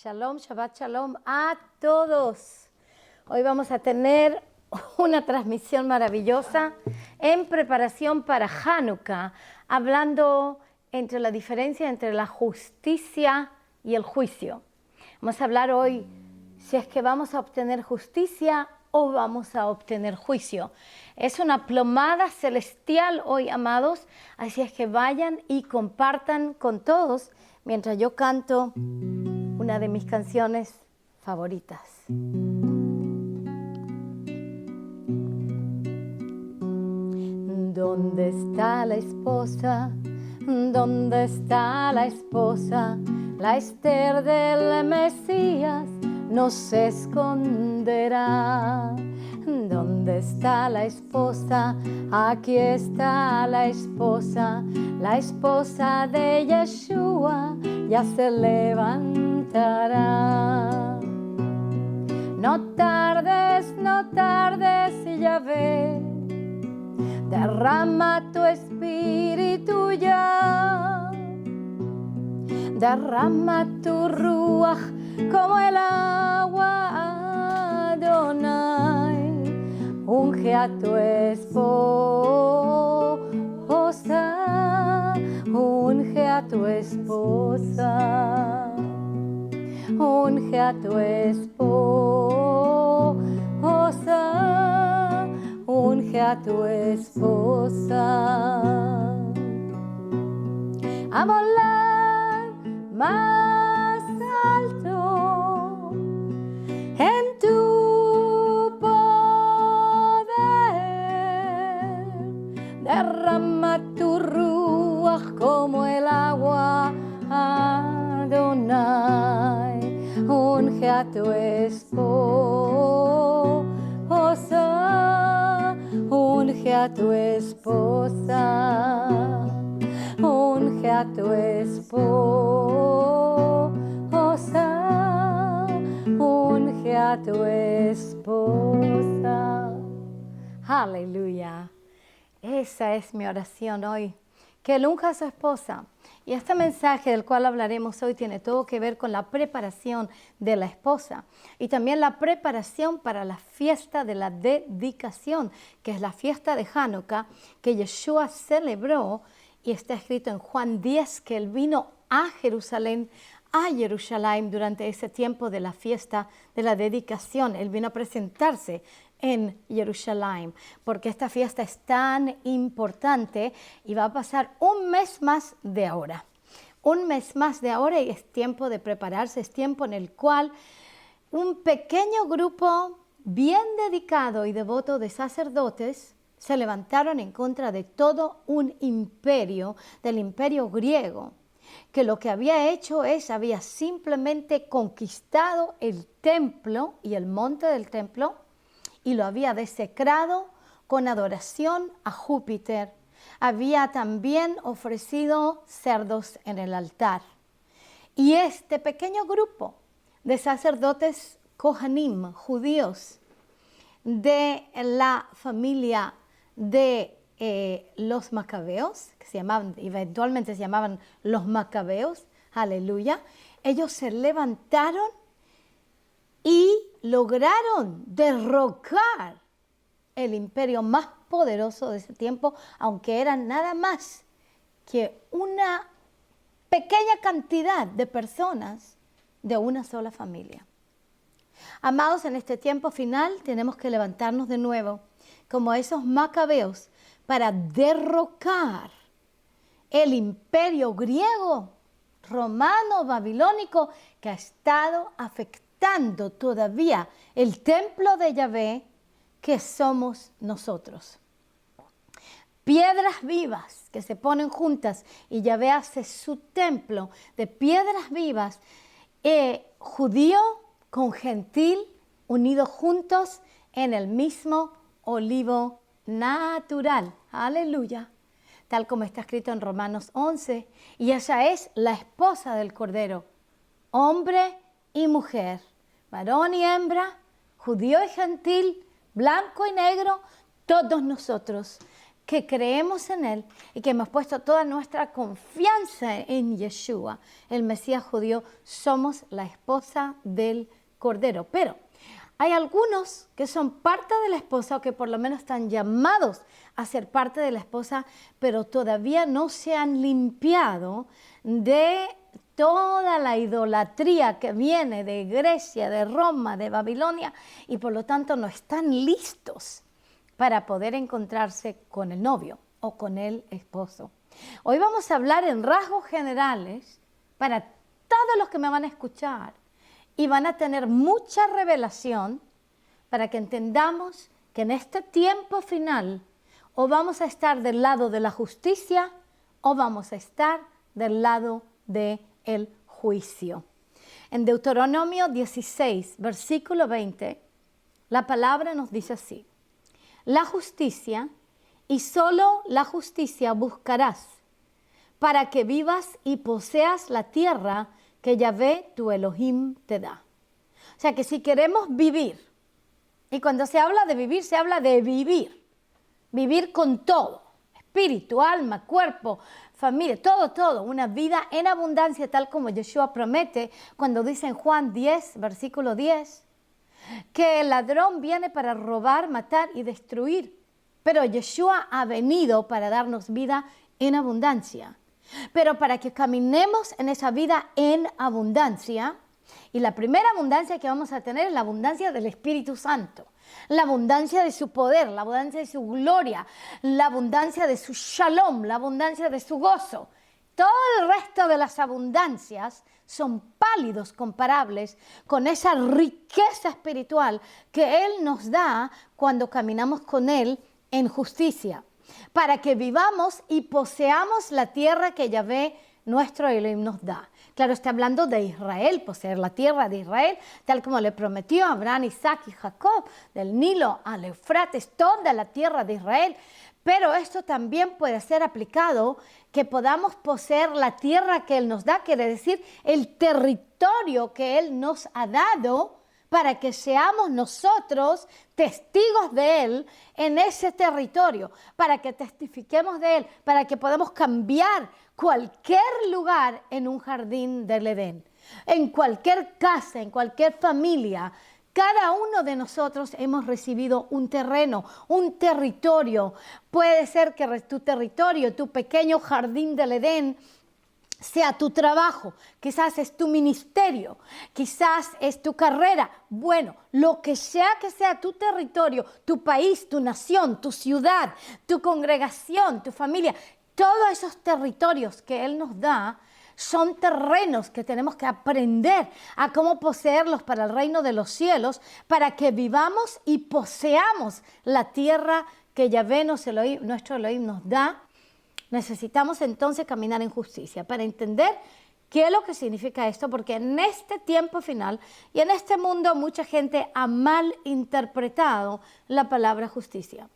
Shalom, Shabbat Shalom a todos. Hoy vamos a tener una transmisión maravillosa en preparación para Hanukkah, hablando entre la diferencia entre la justicia y el juicio. Vamos a hablar hoy si es que vamos a obtener justicia o vamos a obtener juicio. Es una plomada celestial hoy, amados, así es que vayan y compartan con todos mientras yo canto una de mis canciones favoritas. ¿Dónde está la esposa? ¿Dónde está la esposa? La Esther del Mesías no se esconderá. ¿Dónde está la esposa? Aquí está la esposa de Yeshua ya se levantará. No tardes, Yahvé, derrama tu espíritu ya, derrama tu ruaj como el agua, Adonai, unge a tu esposa, unge a tu esposa, unge a tu esposa, unge a tu esposa. A volar más alto en tu poder, derrama tu ruaj como el agua, Adonai, unge a tu esposa, unge a tu esposa, unge a tu esposa, unge a tu esposa. Aleluya. Esa es mi oración hoy, que él unja a su esposa. Y este mensaje del cual hablaremos hoy tiene todo que ver con la preparación de la esposa y también la preparación para la fiesta de la dedicación, que es la fiesta de Hanukkah que Yeshua celebró, y está escrito en Juan 10 que él vino a Jerusalén, durante ese tiempo de la fiesta de la dedicación. Él vino a presentarse en Jerusalén, porque esta fiesta es tan importante y va a pasar un mes más de ahora. Un mes más de ahora y es tiempo de prepararse, es tiempo en el cual un pequeño grupo bien dedicado y devoto de sacerdotes se levantaron en contra de todo un imperio, del imperio griego, que lo que había hecho había simplemente conquistado el templo y el monte del templo y lo había desecrado con adoración a Júpiter. Había también ofrecido cerdos en el altar. Y este pequeño grupo de sacerdotes Kohanim, judíos, de la familia de los macabeos, que se llamaban, eventualmente se llamaban los macabeos, aleluya, ellos se levantaron y lograron derrocar el imperio más poderoso de ese tiempo, aunque eran nada más que una pequeña cantidad de personas de una sola familia. Amados, en este tiempo final tenemos que levantarnos de nuevo como esos macabeos para derrocar el imperio griego, romano, babilónico, que ha estado afectando todavía el templo de Yahvé, que somos nosotros. Piedras vivas que se ponen juntas y Yahvé hace su templo de piedras vivas, judío con gentil unidos juntos en el mismo olivo natural. Aleluya. Tal como está escrito en Romanos 11. Y ella es la esposa del Cordero, hombre y mujer, varón y hembra, judío y gentil, blanco y negro, todos nosotros que creemos en Él y que hemos puesto toda nuestra confianza en Yeshua, el Mesías judío, somos la esposa del Cordero. Pero hay algunos que son parte de la esposa o que por lo menos están llamados a ser parte de la esposa, pero todavía no se han limpiado de toda la idolatría que viene de Grecia, de Roma, de Babilonia, y por lo tanto no están listos para poder encontrarse con el novio o con el esposo. Hoy vamos a hablar en rasgos generales para todos los que me van a escuchar y van a tener mucha revelación para que entendamos que en este tiempo final o vamos a estar del lado de la justicia o vamos a estar del lado del juicio. En Deuteronomio 16, versículo 20, la palabra nos dice así: la justicia y solo la justicia buscarás para que vivas y poseas la tierra que Yahvé tu Elohim te da. O sea que si queremos vivir, y cuando se habla de vivir, se habla de vivir con todo, espíritu, alma, cuerpo, familia, todo, una vida en abundancia tal como Yeshua promete cuando dice en Juan 10, versículo 10, que el ladrón viene para robar, matar y destruir, pero Yeshua ha venido para darnos vida en abundancia. Pero para que caminemos en esa vida en abundancia, y la primera abundancia que vamos a tener es la abundancia del Espíritu Santo, la abundancia de su poder, la abundancia de su gloria, la abundancia de su shalom, la abundancia de su gozo. Todo el resto de las abundancias son pálidos comparables con esa riqueza espiritual que Él nos da cuando caminamos con Él en justicia, para que vivamos y poseamos la tierra que Yahvé, nuestro Elohim, nos da. Claro, está hablando de Israel, poseer la tierra de Israel, tal como le prometió a Abraham, Isaac y Jacob, del Nilo al Eufrates, toda la tierra de Israel. Pero esto también puede ser aplicado, que podamos poseer la tierra que Él nos da, quiere decir el territorio que Él nos ha dado, para que seamos nosotros testigos de Él en ese territorio, para que testifiquemos de Él, para que podamos cambiar cualquier lugar en un jardín del Edén, en cualquier casa, en cualquier familia. Cada uno de nosotros hemos recibido un terreno, un territorio. Puede ser que tu territorio, tu pequeño jardín del Edén, sea tu trabajo, quizás es tu ministerio, quizás es tu carrera. Bueno, lo que sea tu territorio, tu país, tu nación, tu ciudad, tu congregación, tu familia, todos esos territorios que Él nos da son terrenos que tenemos que aprender a cómo poseerlos para el reino de los cielos, para que vivamos y poseamos la tierra que Yahvé, nuestro Elohim, nos da. Necesitamos entonces caminar en justicia para entender qué es lo que significa esto, porque en este tiempo final y en este mundo mucha gente ha mal interpretado la palabra justicia.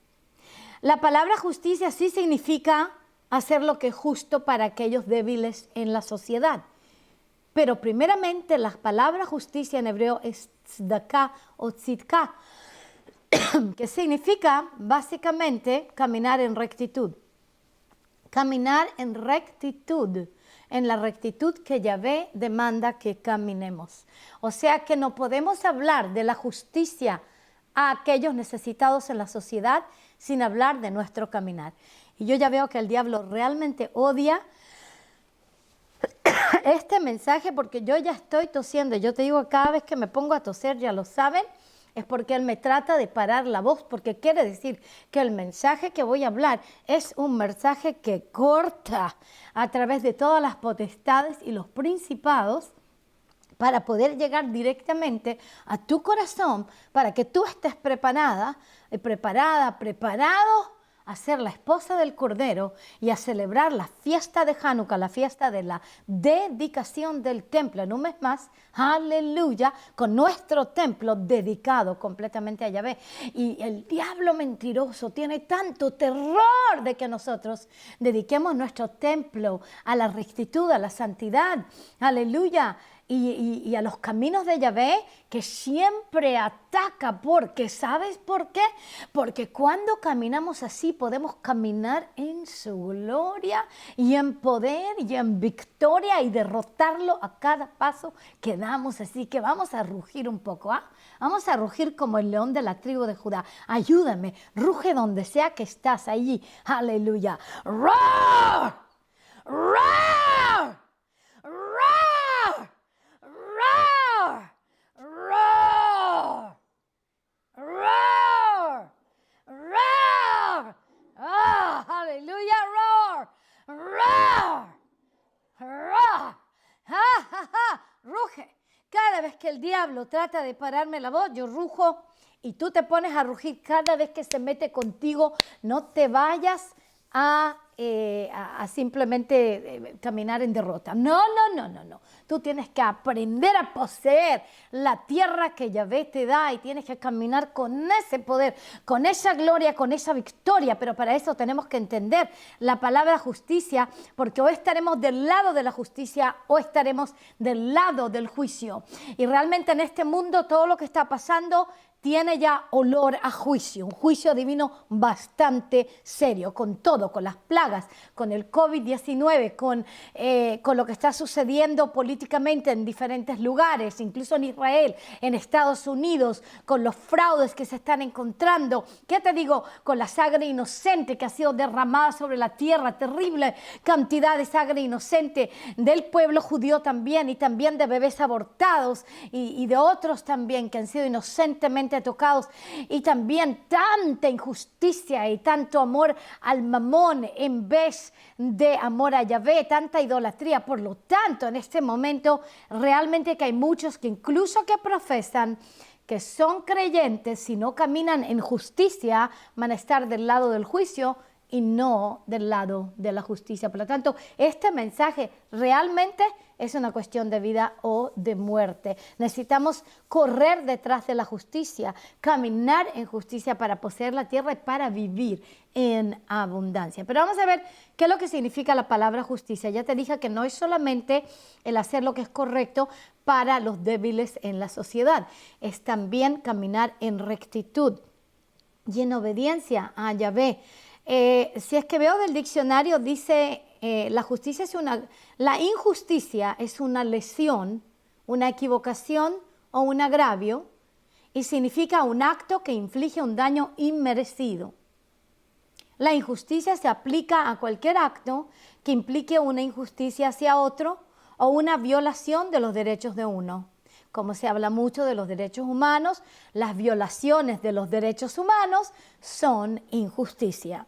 La palabra justicia sí significa hacer lo que es justo para aquellos débiles en la sociedad. Pero primeramente la palabra justicia en hebreo es tzedakah o tzidkah, que significa básicamente caminar en rectitud. Caminar en rectitud, en la rectitud que Yahvé demanda que caminemos. O sea que no podemos hablar de la justicia a aquellos necesitados en la sociedad sin hablar de nuestro caminar. Y yo ya veo que el diablo realmente odia este mensaje, porque yo ya estoy tosiendo. Yo te digo, cada vez que me pongo a toser, ya lo saben, es porque Él me trata de parar la voz, porque quiere decir que el mensaje que voy a hablar es un mensaje que corta a través de todas las potestades y los principados para poder llegar directamente a tu corazón, para que tú estés preparado a ser la esposa del Cordero y a celebrar la fiesta de Hanukkah, la fiesta de la dedicación del templo en un mes más, aleluya, con nuestro templo dedicado completamente a Yahvé. Y el diablo mentiroso tiene tanto terror de que nosotros dediquemos nuestro templo a la rectitud, a la santidad, aleluya. y a los caminos de Yahvé, que siempre ataca. Porque, ¿sabes por qué? Porque cuando caminamos así podemos caminar en su gloria y en poder y en victoria y derrotarlo a cada paso que damos. Así que vamos a rugir un poco, ¿ah? Vamos a rugir como el león de la tribu de Judá. Ayúdame, ruge donde sea que estás allí. Aleluya. ¡Roar! ¡Roar! ¡Roar! ¡Roar! ¡Roar! ¡Roar! ¡Roar! ¡Ah! ¡Aleluya! ¡Roar! ¡Roar! ¡Roar! ¡Ja, ja, ja! ¡Ruge! Cada vez que el diablo trata de pararme la voz, yo rujo y tú te pones a rugir cada vez que se mete contigo. No te vayas a simplemente caminar en derrota. No, no, no, no, no. Tú tienes que aprender a poseer la tierra que Yahvé te da y tienes que caminar con ese poder, con esa gloria, con esa victoria. Pero para eso tenemos que entender la palabra justicia, porque o estaremos del lado de la justicia o estaremos del lado del juicio. Y realmente en este mundo todo lo que está pasando tiene ya olor a juicio, un juicio divino bastante serio, con todo, con las plagas, con el COVID-19, con lo que está sucediendo políticamente en diferentes lugares, incluso en Israel, en Estados Unidos, con los fraudes que se están encontrando. ¿Qué te digo? Con la sangre inocente que ha sido derramada sobre la tierra, terrible cantidad de sangre inocente del pueblo judío también, y también de bebés abortados y de otros también que han sido inocentemente tocados, y también tanta injusticia y tanto amor al mamón en vez de amor a Yahvé, tanta idolatría. Por lo tanto, en este momento realmente que hay muchos que incluso que profesan que son creyentes, si no caminan en justicia, van a estar del lado del juicio y no del lado de la justicia. Por lo tanto, este mensaje realmente es una cuestión de vida o de muerte. Necesitamos correr detrás de la justicia, caminar en justicia para poseer la tierra y para vivir en abundancia. Pero vamos a ver qué es lo que significa la palabra justicia. Ya te dije que no es solamente el hacer lo que es correcto para los débiles en la sociedad, es también caminar en rectitud y en obediencia a Yahvé. Si es que veo del diccionario, dice la injusticia es una lesión, una equivocación o un agravio, y significa un acto que inflige un daño inmerecido. La injusticia se aplica a cualquier acto que implique una injusticia hacia otro o una violación de los derechos de uno. Como se habla mucho de los derechos humanos, las violaciones de los derechos humanos son injusticia.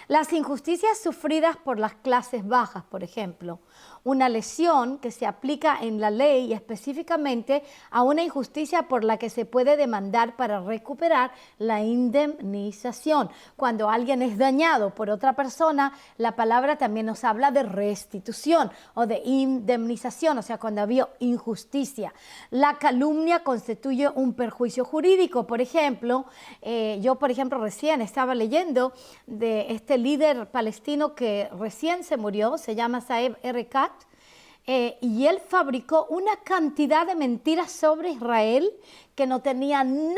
Las injusticias sufridas por las clases bajas, por ejemplo, una lesión que se aplica en la ley específicamente a una injusticia por la que se puede demandar para recuperar la indemnización. Cuando alguien es dañado por otra persona, la palabra también nos habla de restitución o de indemnización, o sea, cuando había injusticia. La calumnia constituye un perjuicio jurídico. Por ejemplo, yo recién estaba leyendo de este líder palestino que recién se murió, se llama Saeb Erekat, y él fabricó una cantidad de mentiras sobre Israel que no tenía nada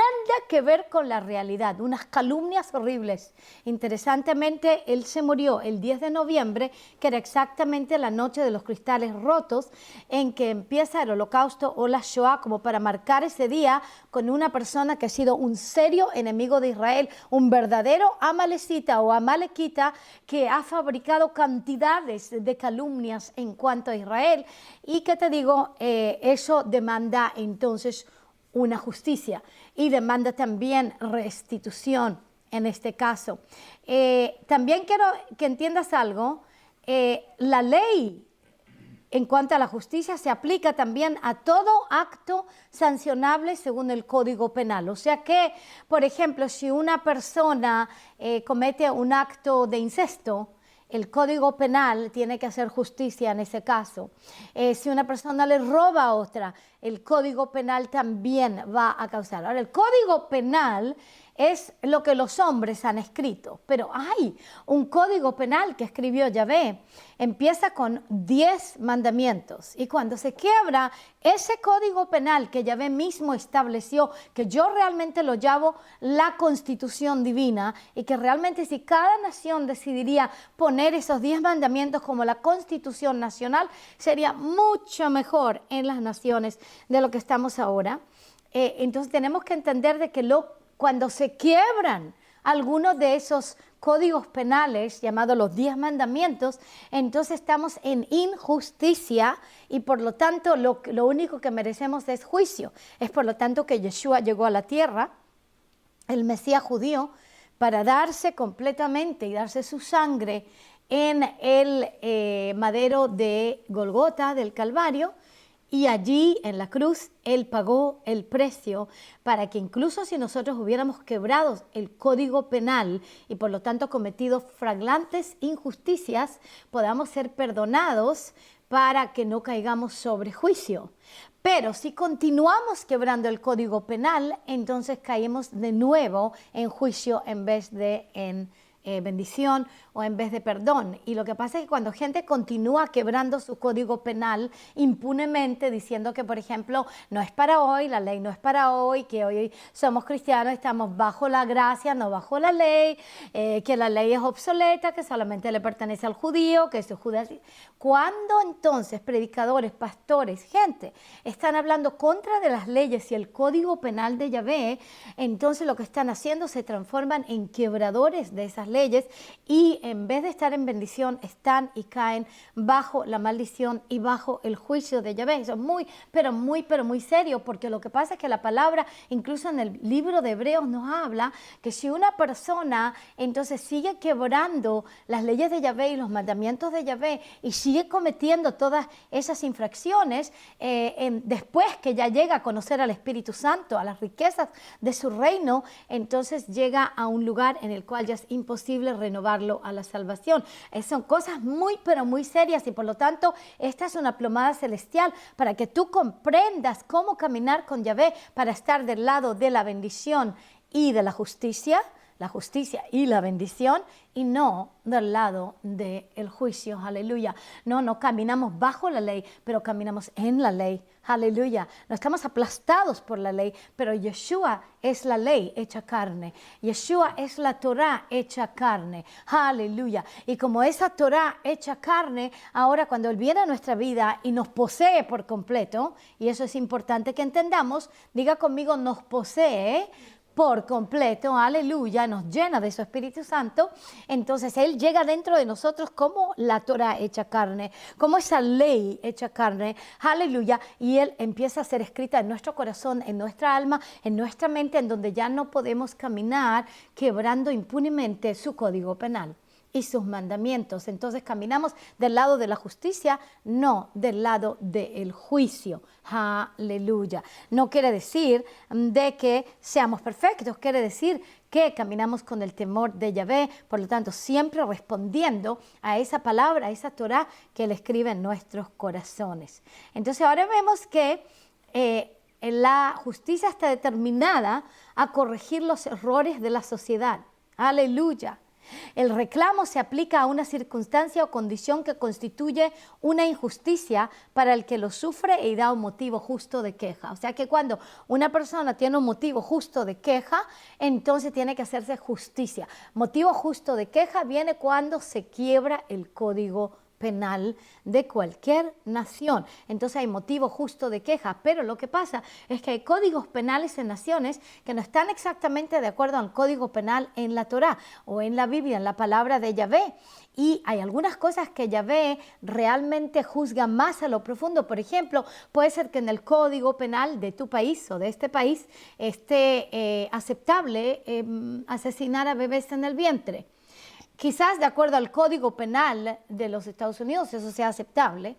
que ver con la realidad, unas calumnias horribles. Interesantemente, él se murió el 10 de noviembre, que era exactamente la noche de los cristales rotos, en que empieza el holocausto o la Shoah, como para marcar ese día con una persona que ha sido un serio enemigo de Israel, un verdadero amalecita o amalequita que ha fabricado cantidades de calumnias en cuanto a Israel. Y que te digo, eso demanda entonces una justicia y demanda también restitución en este caso. También quiero que entiendas algo, la ley en cuanto a la justicia se aplica también a todo acto sancionable según el Código Penal. O sea que, por ejemplo, si una persona comete un acto de incesto, el Código Penal tiene que hacer justicia en ese caso. Si una persona le roba a otra, el Código Penal también va a causar. Ahora, el Código Penal es lo que los hombres han escrito, pero hay un código penal que escribió Yahvé. Empieza con 10 mandamientos y cuando se quiebra ese código penal que Yahvé mismo estableció, que yo realmente lo llamo la Constitución Divina, y que realmente si cada nación decidiría poner esos 10 mandamientos como la Constitución Nacional, sería mucho mejor en las naciones de lo que estamos ahora. Entonces tenemos que entender de que cuando se quiebran algunos de esos códigos penales llamados los 10 mandamientos, entonces estamos en injusticia y por lo tanto lo único que merecemos es juicio. Es por lo tanto que Yeshua llegó a la tierra, el Mesías judío, para darse completamente y darse su sangre en el madero de Golgota, del Calvario, y allí en la cruz Él pagó el precio para que incluso si nosotros hubiéramos quebrado el código penal y por lo tanto cometido flagrantes injusticias, podamos ser perdonados para que no caigamos sobre juicio. Pero si continuamos quebrando el código penal, entonces caemos de nuevo en juicio en vez de en bendición o en vez de perdón. Y lo que pasa es que cuando gente continúa quebrando su código penal impunemente, diciendo que, por ejemplo, no es para hoy, la ley no es para hoy, que hoy somos cristianos, estamos bajo la gracia, no bajo la ley, que la ley es obsoleta, que solamente le pertenece al judío, que eso es judaísmo. Cuando entonces predicadores, pastores, gente, están hablando contra de las leyes y el código penal de Yahvé, entonces lo que están haciendo se transforman en quebradores de esas leyes y en vez de estar en bendición, están y caen bajo la maldición y bajo el juicio de Yahvé. Eso es muy serio, porque lo que pasa es que la palabra, incluso en el libro de Hebreos, nos habla que si una persona entonces sigue quebrando las leyes de Yahvé y los mandamientos de Yahvé y sigue cometiendo todas esas infracciones, después que ya llega a conocer al Espíritu Santo, a las riquezas de su reino, entonces llega a un lugar en el cual ya es imposible renovarlo a la salvación. Son cosas muy serias y por lo tanto esta es una plomada celestial para que tú comprendas cómo caminar con Yahvé para estar del lado de la bendición y de la justicia y la bendición, y no del lado del juicio. Aleluya. No caminamos bajo la ley, pero caminamos en la ley. Aleluya. No estamos aplastados por la ley, pero Yeshua es la ley hecha carne. Yeshua es la Torah hecha carne. Aleluya. Y como esa Torah hecha carne, ahora cuando Él viene a nuestra vida y nos posee por completo, y eso es importante que entendamos, diga conmigo, nos posee por completo, aleluya, nos llena de su Espíritu Santo, entonces Él llega dentro de nosotros como la Torah hecha carne, como esa ley hecha carne, aleluya, y Él empieza a ser escrita en nuestro corazón, en nuestra alma, en nuestra mente, en donde ya no podemos caminar quebrando impunemente su código penal y sus mandamientos. Entonces caminamos del lado de la justicia, no del lado del juicio. Aleluya. No quiere decir de que seamos perfectos, quiere decir que caminamos con el temor de Yahvé, por lo tanto siempre respondiendo a esa palabra, a esa Torah que Él escribe en nuestros corazones. Entonces ahora vemos que la justicia está determinada a corregir los errores de la sociedad. Aleluya. El reclamo se aplica a una circunstancia o condición que constituye una injusticia para el que lo sufre y da un motivo justo de queja. O sea que cuando una persona tiene un motivo justo de queja, entonces tiene que hacerse justicia. Motivo justo de queja viene cuando se quiebra el código penal de cualquier nación. Entonces hay motivo justo de queja, pero lo que pasa es que hay códigos penales en naciones que no están exactamente de acuerdo al código penal en la Torá o en la Biblia, en la palabra de Yahvé. Y hay algunas cosas que Yahvé realmente juzga más a lo profundo. Por ejemplo, puede ser que en el código penal de tu país o de este país esté aceptable asesinar a bebés en el vientre. Quizás de acuerdo al Código Penal de los Estados Unidos eso sea aceptable,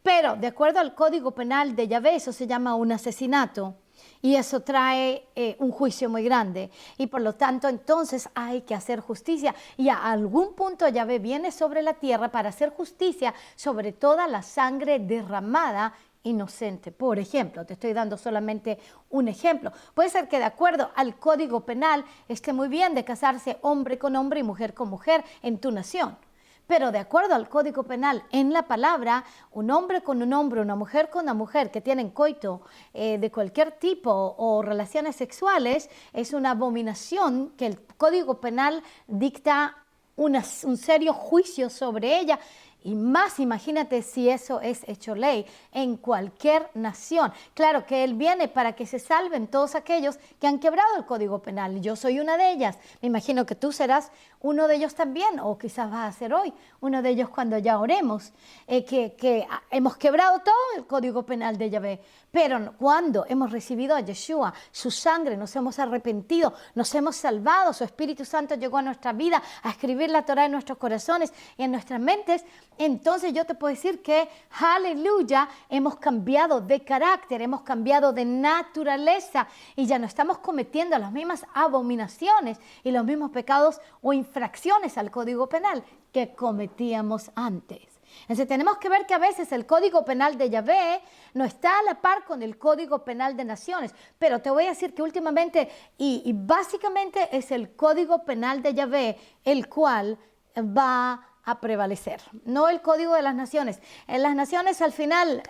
pero de acuerdo al Código Penal de Yahvé eso se llama un asesinato y eso trae un juicio muy grande y por lo tanto entonces hay que hacer justicia y a algún punto Yahvé viene sobre la tierra para hacer justicia sobre toda la sangre derramada inocente. Por ejemplo, te estoy dando solamente un ejemplo. Puede ser que de acuerdo al Código Penal esté muy bien de casarse hombre con hombre y mujer con mujer en tu nación. Pero de acuerdo al Código Penal, en la palabra, un hombre con un hombre, una mujer con una mujer que tienen coito de cualquier tipo o relaciones sexuales, es una abominación que el Código Penal dicta un serio juicio sobre ella. Y más, imagínate si eso es hecho ley en cualquier nación. Claro que Él viene para que se salven todos aquellos que han quebrado el Código Penal. Yo soy una de ellas. Me imagino que tú serás uno de ellos también, o quizás vas a ser hoy uno de ellos cuando ya oremos, que hemos quebrado todo el Código Penal de Yahvé. Pero cuando hemos recibido a Yeshua, su sangre, nos hemos arrepentido, nos hemos salvado, su Espíritu Santo llegó a nuestra vida a escribir la Torah en nuestros corazones y en nuestras mentes, entonces yo te puedo decir que, aleluya, hemos cambiado de carácter, hemos cambiado de naturaleza y ya no estamos cometiendo las mismas abominaciones y los mismos pecados o infracciones al Código Penal que cometíamos antes. Entonces tenemos que ver que a veces el Código Penal de Yahvé no está a la par con el Código Penal de Naciones, pero te voy a decir que últimamente y básicamente es el Código Penal de Yahvé el cual va a prevalecer, no el Código de las Naciones. En las naciones al final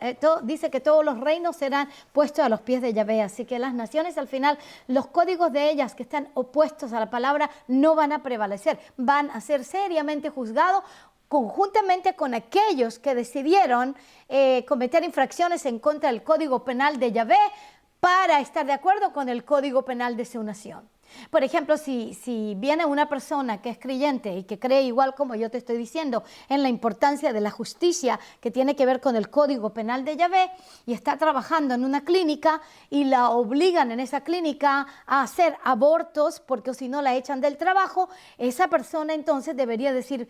dice que todos los reinos serán puestos a los pies de Yahvé, así que las naciones al final, los códigos de ellas que están opuestos a la palabra no van a prevalecer, van a ser seriamente juzgados conjuntamente con aquellos que decidieron cometer infracciones en contra del Código Penal de Yahvé para estar de acuerdo con el Código Penal de su nación. Por ejemplo, si viene una persona que es creyente y que cree igual como yo te estoy diciendo en la importancia de la justicia que tiene que ver con el Código Penal de Yahvé y está trabajando en una clínica y la obligan en esa clínica a hacer abortos porque si no la echan del trabajo, esa persona entonces debería decir,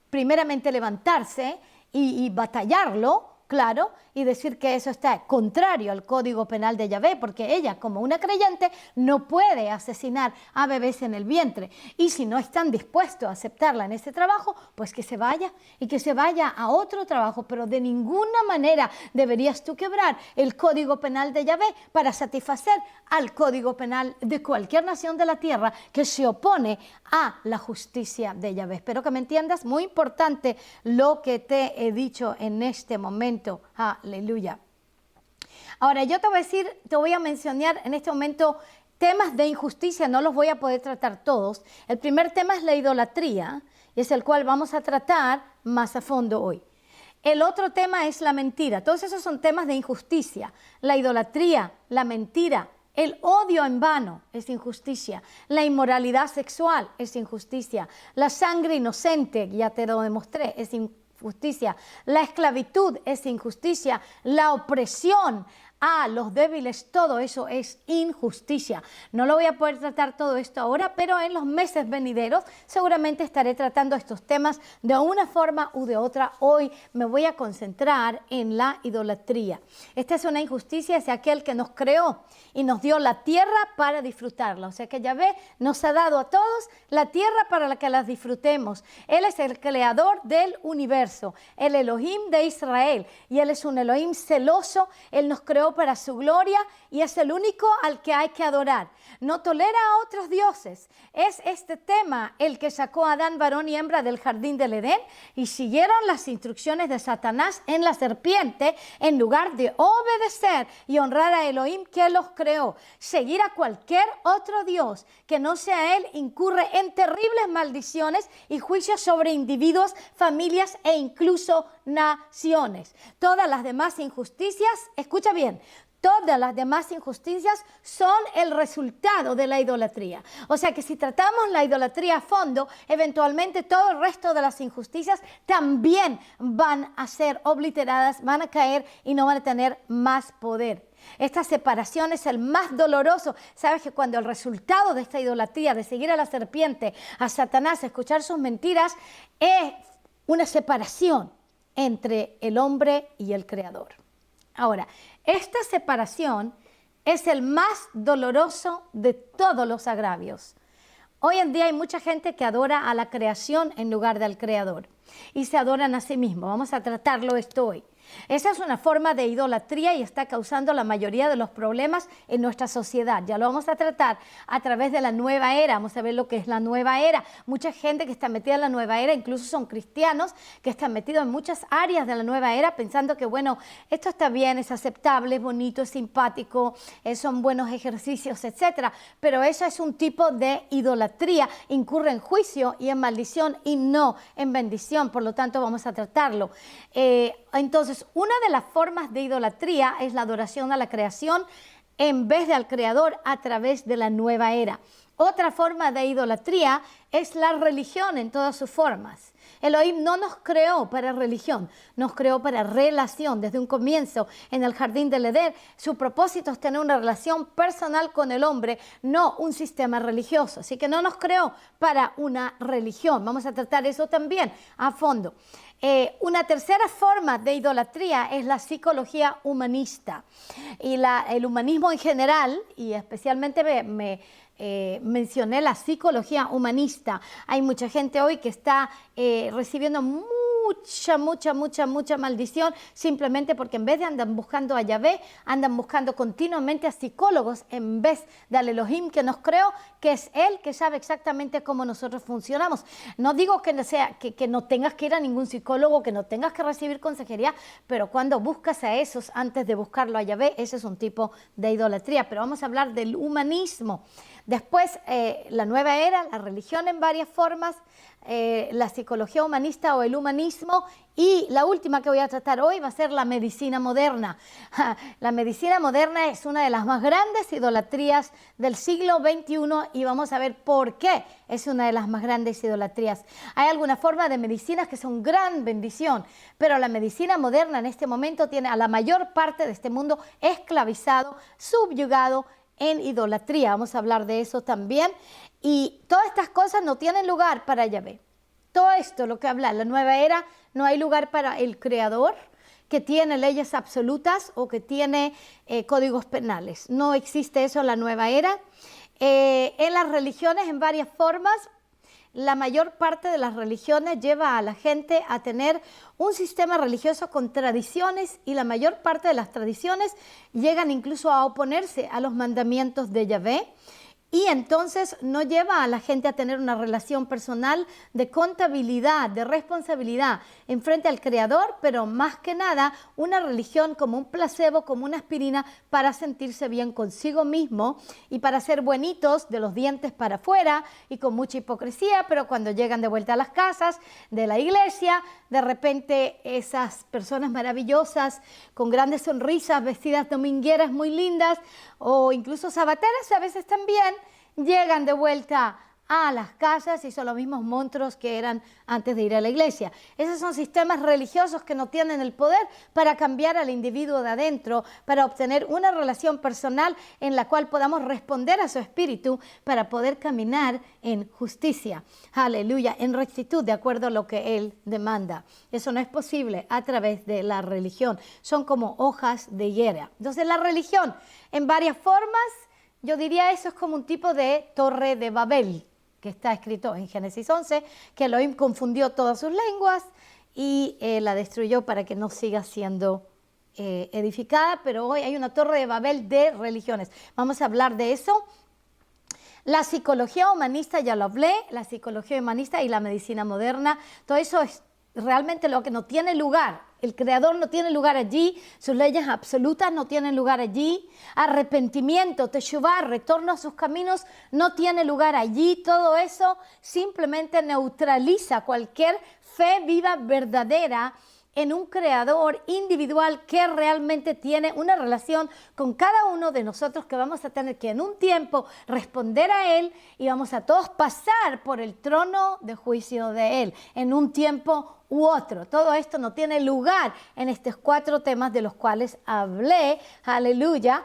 primeramente levantarse y batallarlo, claro, y decir que eso está contrario al Código Penal de Yahvé, porque ella, como una creyente, no puede asesinar a bebés en el vientre. Y si no están dispuestos a aceptarla en ese trabajo, pues que se vaya y que se vaya a otro trabajo. Pero de ninguna manera deberías tú quebrar el Código Penal de Yahvé para satisfacer al Código Penal de cualquier nación de la tierra que se opone a la justicia de Yahvé. Espero que me entiendas. Muy importante lo que te he dicho en este momento. Aleluya. Ahora yo te voy a mencionar en este momento temas de injusticia, no los voy a poder tratar todos. El primer tema es la idolatría, y es el cual vamos a tratar más a fondo hoy. El otro tema es la mentira. Todos esos son temas de injusticia. La idolatría, la mentira, el odio en vano es injusticia. La inmoralidad sexual es injusticia. La sangre inocente, ya te lo demostré, es injusticia. La esclavitud es injusticia. La opresión a los débiles, todo eso es injusticia. No lo voy a poder tratar todo esto ahora, pero en los meses venideros seguramente estaré tratando estos temas de una forma u de otra. Hoy me voy a concentrar en la idolatría. Esta es una injusticia hacia aquel que nos creó y nos dio la tierra para disfrutarla. O sea que Yahvé nos ha dado a todos la tierra para la que las disfrutemos. Él es el creador del universo, el Elohim de Israel, y Él es un Elohim celoso. Él nos creó para su gloria y es el único al que hay que adorar. No tolera a otros dioses. Es este tema el que sacó a Adán, varón y hembra, del jardín del Edén y siguieron las instrucciones de Satanás en la serpiente en lugar de obedecer y honrar a Elohim que los creó. Seguir a cualquier otro dios que no sea Él incurre en terribles maldiciones y juicios sobre individuos, familias e incluso naciones. Todas las demás injusticias, escucha bien, todas las demás injusticias son el resultado de la idolatría. O sea que si tratamos la idolatría a fondo, eventualmente todo el resto de las injusticias también van a ser obliteradas, van a caer y no van a tener más poder. Esta separación es el más doloroso. Sabes que cuando el resultado de esta idolatría, de seguir a la serpiente, a Satanás, escuchar sus mentiras, es una separación entre el hombre y el Creador. Ahora, esta separación es el más doloroso de todos los agravios. Hoy en día hay mucha gente que adora a la creación en lugar del Creador y se adoran a sí mismos. Vamos a tratarlo esto hoy. Esa es una forma de idolatría y está causando la mayoría de los problemas en nuestra sociedad. Ya lo vamos a tratar a través de la nueva era. Vamos a ver lo que es la nueva era. Mucha gente que está metida en la nueva era, incluso son cristianos que están metidos en muchas áreas de la nueva era pensando que, bueno, esto está bien, es aceptable, es bonito, es simpático, son buenos ejercicios, etcétera. Pero eso es un tipo de idolatría. Incurre en juicio y en maldición y no en bendición. Por lo tanto, vamos a tratarlo. Entonces, una de las formas de idolatría es la adoración a la creación en vez de al Creador a través de la nueva era. Otra forma de idolatría es la religión en todas sus formas. Elohim no nos creó para religión, nos creó para relación. Desde un comienzo en el jardín del Edén, su propósito es tener una relación personal con el hombre, no un sistema religioso. Así que no nos creó para una religión. Vamos a tratar eso también a fondo. Una tercera forma de idolatría es la psicología humanista. Y el humanismo en general, y especialmente mencioné la psicología humanista. Hay mucha gente hoy que está recibiendo mucha maldición simplemente porque en vez de andan buscando a Yahvé, andan buscando continuamente a psicólogos en vez del Elohim que nos creó, que es Él que sabe exactamente cómo nosotros funcionamos. No digo que no tengas que ir a ningún psicólogo, que no tengas que recibir consejería, pero cuando buscas a esos antes de buscarlo a Yahvé, ese es un tipo de idolatría. Pero vamos a hablar del humanismo. Después, la nueva era, la religión en varias formas, la psicología humanista o el humanismo, y la última que voy a tratar hoy va a ser la medicina moderna. La medicina moderna es una de las más grandes idolatrías del siglo XXI y vamos a ver por qué es una de las más grandes idolatrías. Hay algunas formas de medicinas que son gran bendición, pero la medicina moderna en este momento tiene a la mayor parte de este mundo esclavizado, subyugado, en idolatría. Vamos a hablar de eso también. Y todas estas cosas no tienen lugar para Yahvé. Todo esto, lo que habla la nueva era, no hay lugar para el Creador, que tiene leyes absolutas o que tiene códigos penales. No existe eso en la nueva era. En las religiones, en varias formas, la mayor parte de las religiones lleva a la gente a tener un sistema religioso con tradiciones y la mayor parte de las tradiciones llegan incluso a oponerse a los mandamientos de Yahvé. Y entonces no lleva a la gente a tener una relación personal de contabilidad, de responsabilidad en frente al Creador, pero más que nada una religión como un placebo, como una aspirina para sentirse bien consigo mismo y para ser buenitos de los dientes para afuera y con mucha hipocresía, pero cuando llegan de vuelta a las casas de la iglesia, de repente esas personas maravillosas con grandes sonrisas, vestidas domingueras muy lindas o incluso sabateras a veces también, llegan de vuelta a las casas y son los mismos monstruos que eran antes de ir a la iglesia. Esos son sistemas religiosos que no tienen el poder para cambiar al individuo de adentro, para obtener una relación personal en la cual podamos responder a su espíritu para poder caminar en justicia. Aleluya, en rectitud, de acuerdo a lo que Él demanda. Eso no es posible a través de la religión. Son como hojas de higuera. Entonces, la religión en varias formas, yo diría eso es como un tipo de torre de Babel, que está escrito en Génesis 11, que Elohim confundió todas sus lenguas y la destruyó para que no siga siendo edificada, pero hoy hay una torre de Babel de religiones. Vamos a hablar de eso. La psicología humanista, ya lo hablé, la psicología humanista y la medicina moderna, todo eso es realmente lo que no tiene lugar. El Creador no tiene lugar allí, sus leyes absolutas no tienen lugar allí, arrepentimiento, teshuvá, retorno a sus caminos no tiene lugar allí. Todo eso simplemente neutraliza cualquier fe viva verdadera en un Creador individual que realmente tiene una relación con cada uno de nosotros, que vamos a tener que en un tiempo responder a Él y vamos a todos pasar por el trono de juicio de Él en un tiempo u otro. Todo esto no tiene lugar en estos 4 temas de los cuales hablé, aleluya,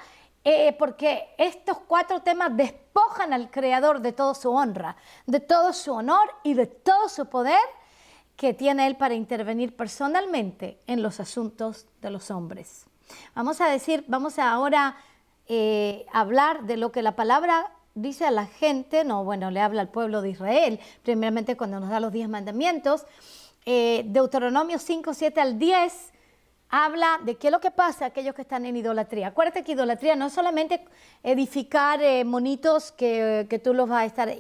porque estos 4 temas despojan al Creador de toda su honra, de todo su honor y de todo su poder que tiene Él para intervenir personalmente en los asuntos de los hombres. Vamos a ahora hablar de lo que la palabra dice a la gente, le habla al pueblo de Israel, primeramente cuando nos da los 10 mandamientos. Deuteronomio 5, 7 al 10 habla de qué es lo que pasa a aquellos que están en idolatría. Acuérdate que idolatría no es solamente edificar monitos que tú los vas a estar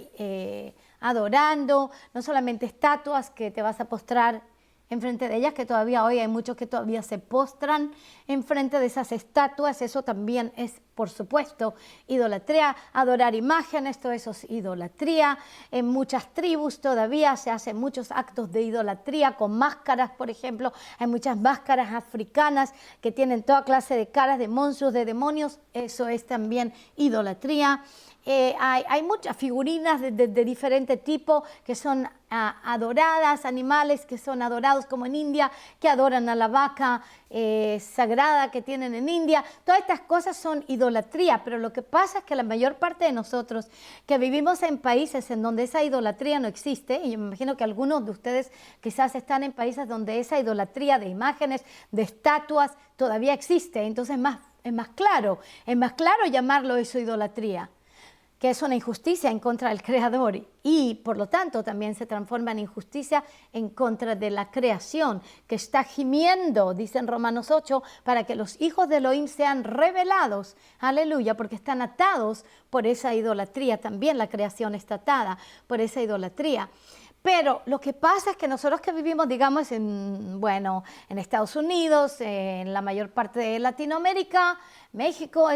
adorando, no solamente estatuas que te vas a postrar enfrente de ellas, que todavía hoy hay muchos que todavía se postran enfrente de esas estatuas. Eso también es, por supuesto, idolatría. Adorar imágenes, todo eso es idolatría. En muchas tribus todavía se hacen muchos actos de idolatría con máscaras, por ejemplo. Hay muchas máscaras africanas que tienen toda clase de caras de monstruos, de demonios. Eso es también idolatría. Hay muchas figurinas de diferente tipo que son adoradas, animales que son adorados, como en India, que adoran a la vaca sagrada que tienen en India. Todas estas cosas son idolatría, pero lo que pasa es que la mayor parte de nosotros que vivimos en países en donde esa idolatría no existe, y yo me imagino que algunos de ustedes quizás están en países donde esa idolatría de imágenes, de estatuas, todavía existe, entonces es más claro llamarlo eso idolatría, que es una injusticia en contra del Creador y por lo tanto también se transforma en injusticia en contra de la creación que está gimiendo, dice en Romanos 8, para que los hijos de Elohim sean revelados, aleluya, porque están atados por esa idolatría, también la creación está atada por esa idolatría. Pero lo que pasa es que nosotros que vivimos, digamos, en Estados Unidos, en la mayor parte de Latinoamérica, México,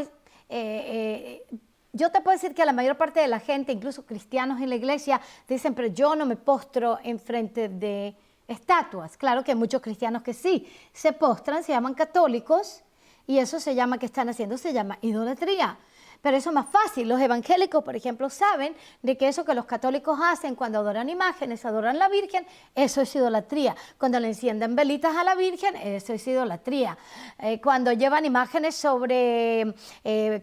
yo te puedo decir que la mayor parte de la gente, incluso cristianos en la iglesia, dicen, pero yo no me postro enfrente de estatuas. Claro que hay muchos cristianos que sí se postran, se llaman católicos, y eso se llama, ¿qué están haciendo? Se llama idolatría. Pero eso es más fácil. Los evangélicos, por ejemplo, saben de que eso que los católicos hacen cuando adoran imágenes, adoran a la Virgen, eso es idolatría. Cuando le encienden velitas a la Virgen, eso es idolatría. Cuando llevan imágenes sobre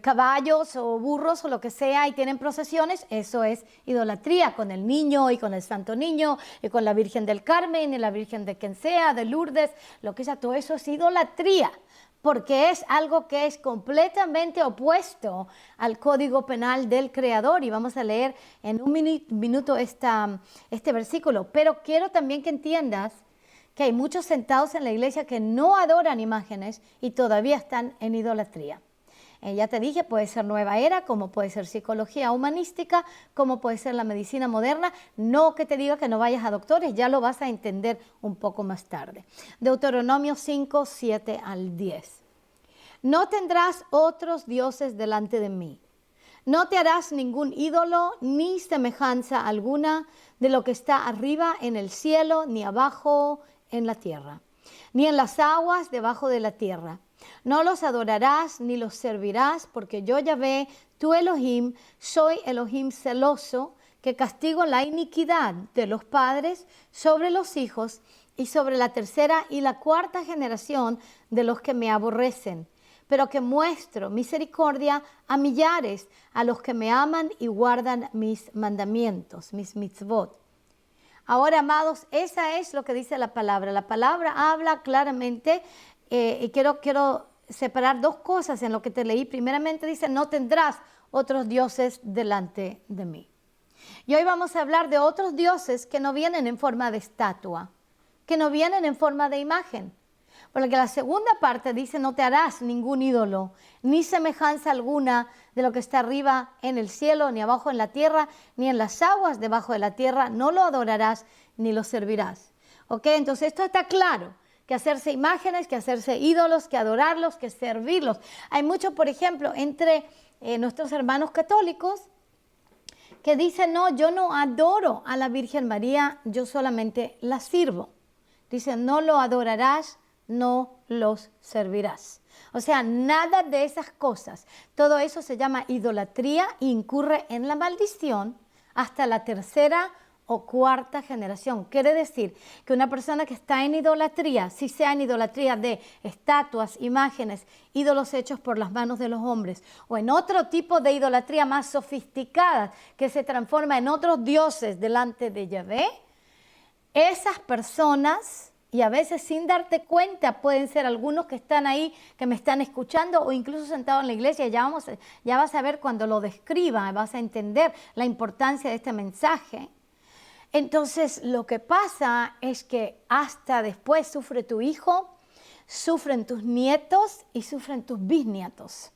caballos o burros o lo que sea y tienen procesiones, eso es idolatría. Con el niño y con el Santo Niño y con la Virgen del Carmen y la Virgen de quien sea, de Lourdes, lo que sea, todo eso es idolatría, porque es algo que es completamente opuesto al Código Penal del Creador. Y vamos a leer en un minuto este versículo. Pero quiero también que entiendas que hay muchos sentados en la iglesia que no adoran imágenes y todavía están en idolatría. Ya te dije, puede ser nueva era, como puede ser psicología humanística, como puede ser la medicina moderna. No que te diga que no vayas a doctores, ya lo vas a entender un poco más tarde. Deuteronomio 5, 7 al 10. No tendrás otros dioses delante de mí. No te harás ningún ídolo ni semejanza alguna de lo que está arriba en el cielo, ni abajo en la tierra, ni en las aguas debajo de la tierra. No los adorarás ni los servirás, porque yo, Yahvé, tu Elohim, soy Elohim celoso, que castigo la iniquidad de los padres sobre los hijos y sobre la tercera y la cuarta generación de los que me aborrecen, pero que muestro misericordia a millares, a los que me aman y guardan mis mandamientos, mis mitzvot. Ahora, amados, esa es lo que dice la palabra. La palabra habla claramente. Y quiero separar dos cosas en lo que te leí. Primeramente dice, no tendrás otros dioses delante de mí. Y hoy vamos a hablar de otros dioses que no vienen en forma de estatua, que no vienen en forma de imagen. Porque la segunda parte dice, no te harás ningún ídolo, ni semejanza alguna de lo que está arriba en el cielo, ni abajo en la tierra, ni en las aguas debajo de la tierra. No lo adorarás ni lo servirás. ¿Ok? Entonces esto está claro. Que hacerse imágenes, que hacerse ídolos, que adorarlos, que servirlos. Hay mucho, por ejemplo, entre nuestros hermanos católicos que dicen, no, yo no adoro a la Virgen María, yo solamente la sirvo. Dicen, no lo adorarás, no los servirás. O sea, nada de esas cosas. Todo eso se llama idolatría e incurre en la maldición hasta la tercera o cuarta generación. Quiere decir que una persona que está en idolatría, si sea en idolatría de estatuas, imágenes, ídolos hechos por las manos de los hombres, o en otro tipo de idolatría más sofisticada que se transforma en otros dioses delante de Yahvé, esas personas, y a veces sin darte cuenta, pueden ser algunos que están ahí, que me están escuchando, o incluso sentados en la iglesia, ya vas a ver cuando lo describa, vas a entender la importancia de este mensaje. Entonces, lo que pasa es que hasta después sufre tu hijo, sufren tus nietos y sufren tus bisnietos.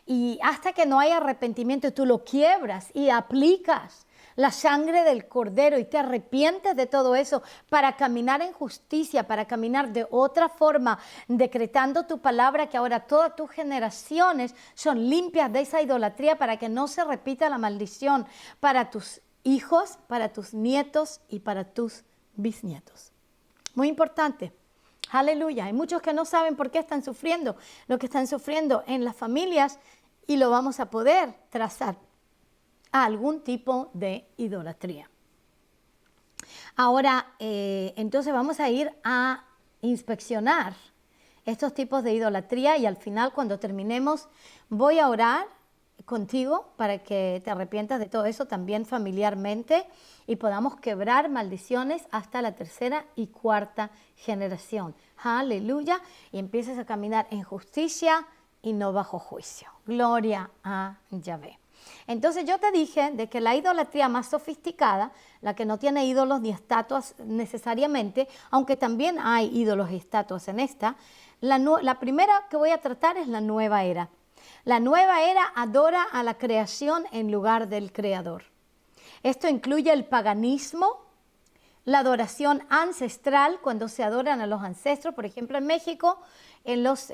Y hasta que no haya arrepentimiento, tú lo quiebras y aplicas la sangre del Cordero y te arrepientes de todo eso para caminar en justicia, para caminar de otra forma, decretando tu palabra que ahora todas tus generaciones son limpias de esa idolatría para que no se repita la maldición para tus hijos, para tus nietos y para tus bisnietos. Muy importante. Aleluya. Hay muchos que no saben por qué están sufriendo lo que están sufriendo en las familias y lo vamos a poder trazar a algún tipo de idolatría. Ahora, entonces vamos a ir a inspeccionar estos tipos de idolatría y al final, cuando terminemos, voy a orar contigo para que te arrepientas de todo eso también familiarmente y podamos quebrar maldiciones hasta la tercera y cuarta generación. Aleluya. Y empieces a caminar en justicia y no bajo juicio. Gloria a Yahvé. Entonces yo te dije de que la idolatría más sofisticada, la que no tiene ídolos ni estatuas necesariamente, aunque también hay ídolos y estatuas en esta, la primera que voy a tratar es la nueva era. La nueva era adora a la creación en lugar del creador. Esto incluye el paganismo, la adoración ancestral, cuando se adoran a los ancestros. Por ejemplo, en México, en los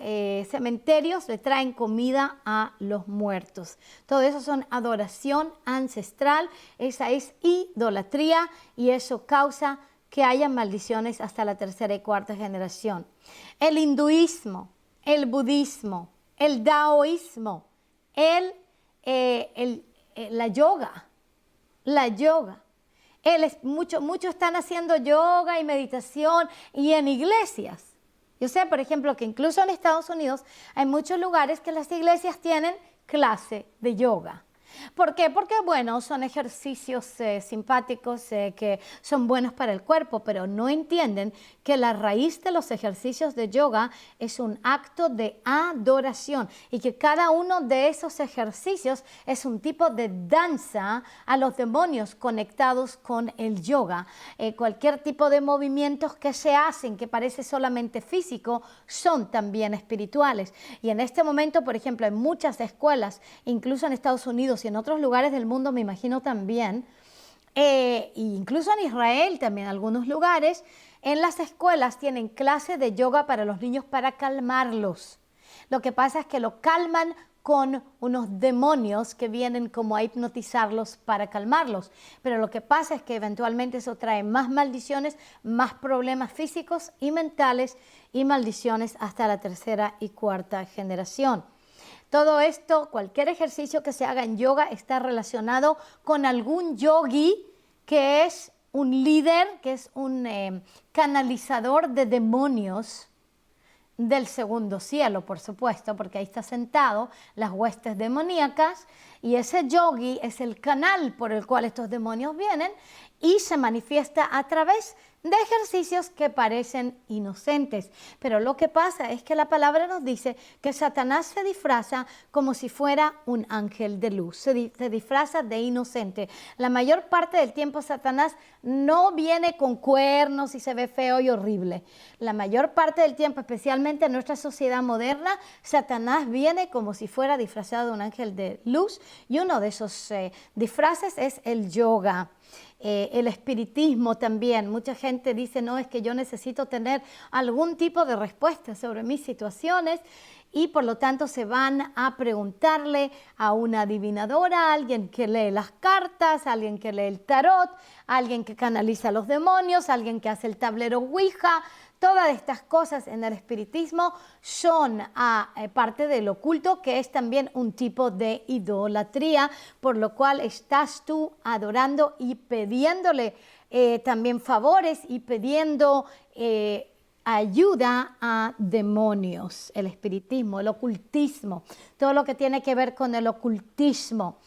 cementerios le traen comida a los muertos. Todo eso son adoración ancestral, esa es idolatría y eso causa que haya maldiciones hasta la tercera y cuarta generación. El hinduismo, el budismo, el daoísmo, la yoga. Muchos están haciendo yoga y meditación y en iglesias. Yo sé, por ejemplo, que incluso en Estados Unidos hay muchos lugares que las iglesias tienen clase de yoga. ¿Por qué? Porque, bueno, son ejercicios simpáticos que son buenos para el cuerpo, pero no entienden que la raíz de los ejercicios de yoga es un acto de adoración y que cada uno de esos ejercicios es un tipo de danza a los demonios conectados con el yoga. Cualquier tipo de movimientos que se hacen que parece solamente físico son también espirituales. Y en este momento, por ejemplo, en muchas escuelas, incluso en Estados Unidos y en otros lugares del mundo, me imagino también, incluso en Israel también, en algunos lugares, en las escuelas tienen clase de yoga para los niños para calmarlos. Lo que pasa es que lo calman con unos demonios que vienen como a hipnotizarlos para calmarlos. Pero lo que pasa es que eventualmente eso trae más maldiciones, más problemas físicos y mentales y maldiciones hasta la tercera y cuarta generación. Todo esto, cualquier ejercicio que se haga en yoga está relacionado con algún yogi que es un líder, que es un canalizador de demonios del segundo cielo, por supuesto, porque ahí está sentado las huestes demoníacas y ese yogi es el canal por el cual estos demonios vienen y se manifiesta a través de ejercicios que parecen inocentes. Pero lo que pasa es que la palabra nos dice que Satanás se disfraza como si fuera un ángel de luz, se disfraza de inocente. La mayor parte del tiempo Satanás no viene con cuernos y se ve feo y horrible. La mayor parte del tiempo, especialmente en nuestra sociedad moderna, Satanás viene como si fuera disfrazado de un ángel de luz y uno de esos disfraces es el yoga. El espiritismo también. Mucha gente dice, no, es que yo necesito tener algún tipo de respuesta sobre mis situaciones y por lo tanto se van a preguntarle a una adivinadora, a alguien que lee las cartas, a alguien que lee el tarot, a alguien que canaliza los demonios, a alguien que hace el tablero Ouija. Todas estas cosas en el espiritismo son parte del oculto, que es también un tipo de idolatría, por lo cual estás tú adorando y pidiéndole también favores y pidiendo ayuda a demonios. El espiritismo, el ocultismo, todo lo que tiene que ver con el ocultismo.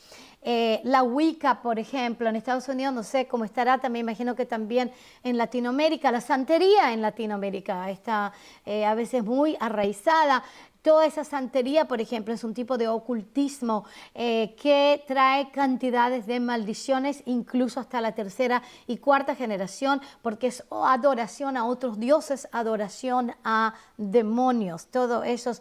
La Wicca, por ejemplo, en Estados Unidos, no sé cómo estará, también imagino que también en Latinoamérica, la santería en Latinoamérica está a veces muy arraizada. Toda esa santería, por ejemplo, es un tipo de ocultismo que trae cantidades de maldiciones, incluso hasta la tercera y cuarta generación, porque es adoración a otros dioses, adoración a demonios, todo eso.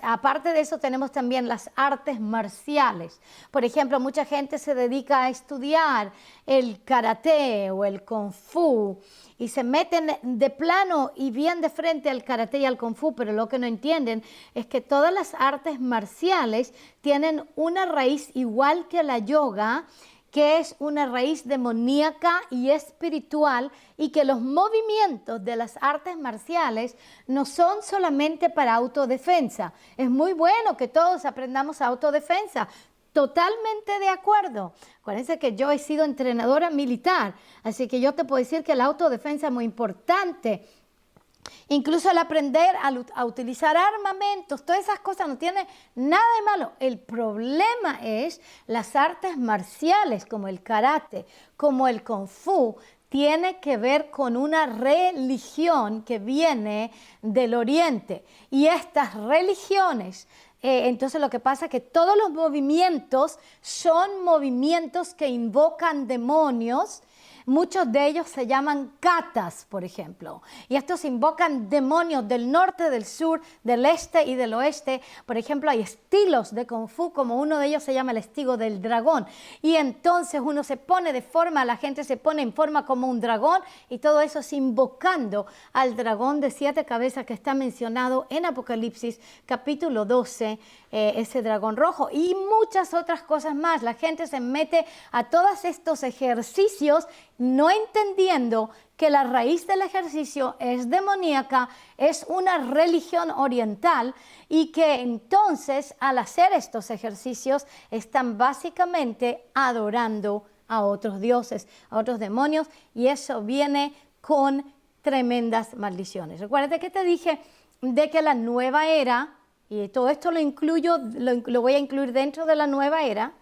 Aparte de eso, tenemos también las artes marciales. Por ejemplo, mucha gente se dedica a estudiar el karate o el kung fu y se meten de plano y bien de frente al karate y al kung fu, pero lo que no entienden es que todas las artes marciales tienen una raíz igual que la yoga, que es una raíz demoníaca y espiritual, y que los movimientos de las artes marciales no son solamente para autodefensa. Es muy bueno que todos aprendamos autodefensa. Totalmente de acuerdo. Acuérdense que yo he sido entrenadora militar, así que yo te puedo decir que la autodefensa es muy importante. Incluso el aprender a utilizar armamentos, todas esas cosas no tiene nada de malo. El problema es las artes marciales como el karate, como el kung fu, tiene que ver con una religión que viene del Oriente. Y estas religiones, entonces lo que pasa es que todos los movimientos son movimientos que invocan demonios. Muchos de ellos se llaman katas, por ejemplo, y estos invocan demonios del norte, del sur, del este y del oeste. Por ejemplo, hay estilos de kung fu, como uno de ellos se llama el estilo del dragón, y entonces uno se pone de forma, la gente se pone en forma como un dragón, y todo eso es invocando al dragón de 7 cabezas que está mencionado en Apocalipsis capítulo 12, ese dragón rojo, y muchas otras cosas más. La gente se mete a todos estos ejercicios no entendiendo que la raíz del ejercicio es demoníaca, es una religión oriental, y que entonces al hacer estos ejercicios están básicamente adorando a otros dioses, a otros demonios, y eso viene con tremendas maldiciones. Recuerda que te dije de que la nueva era, y todo esto lo incluyo, lo voy a incluir dentro de la nueva era.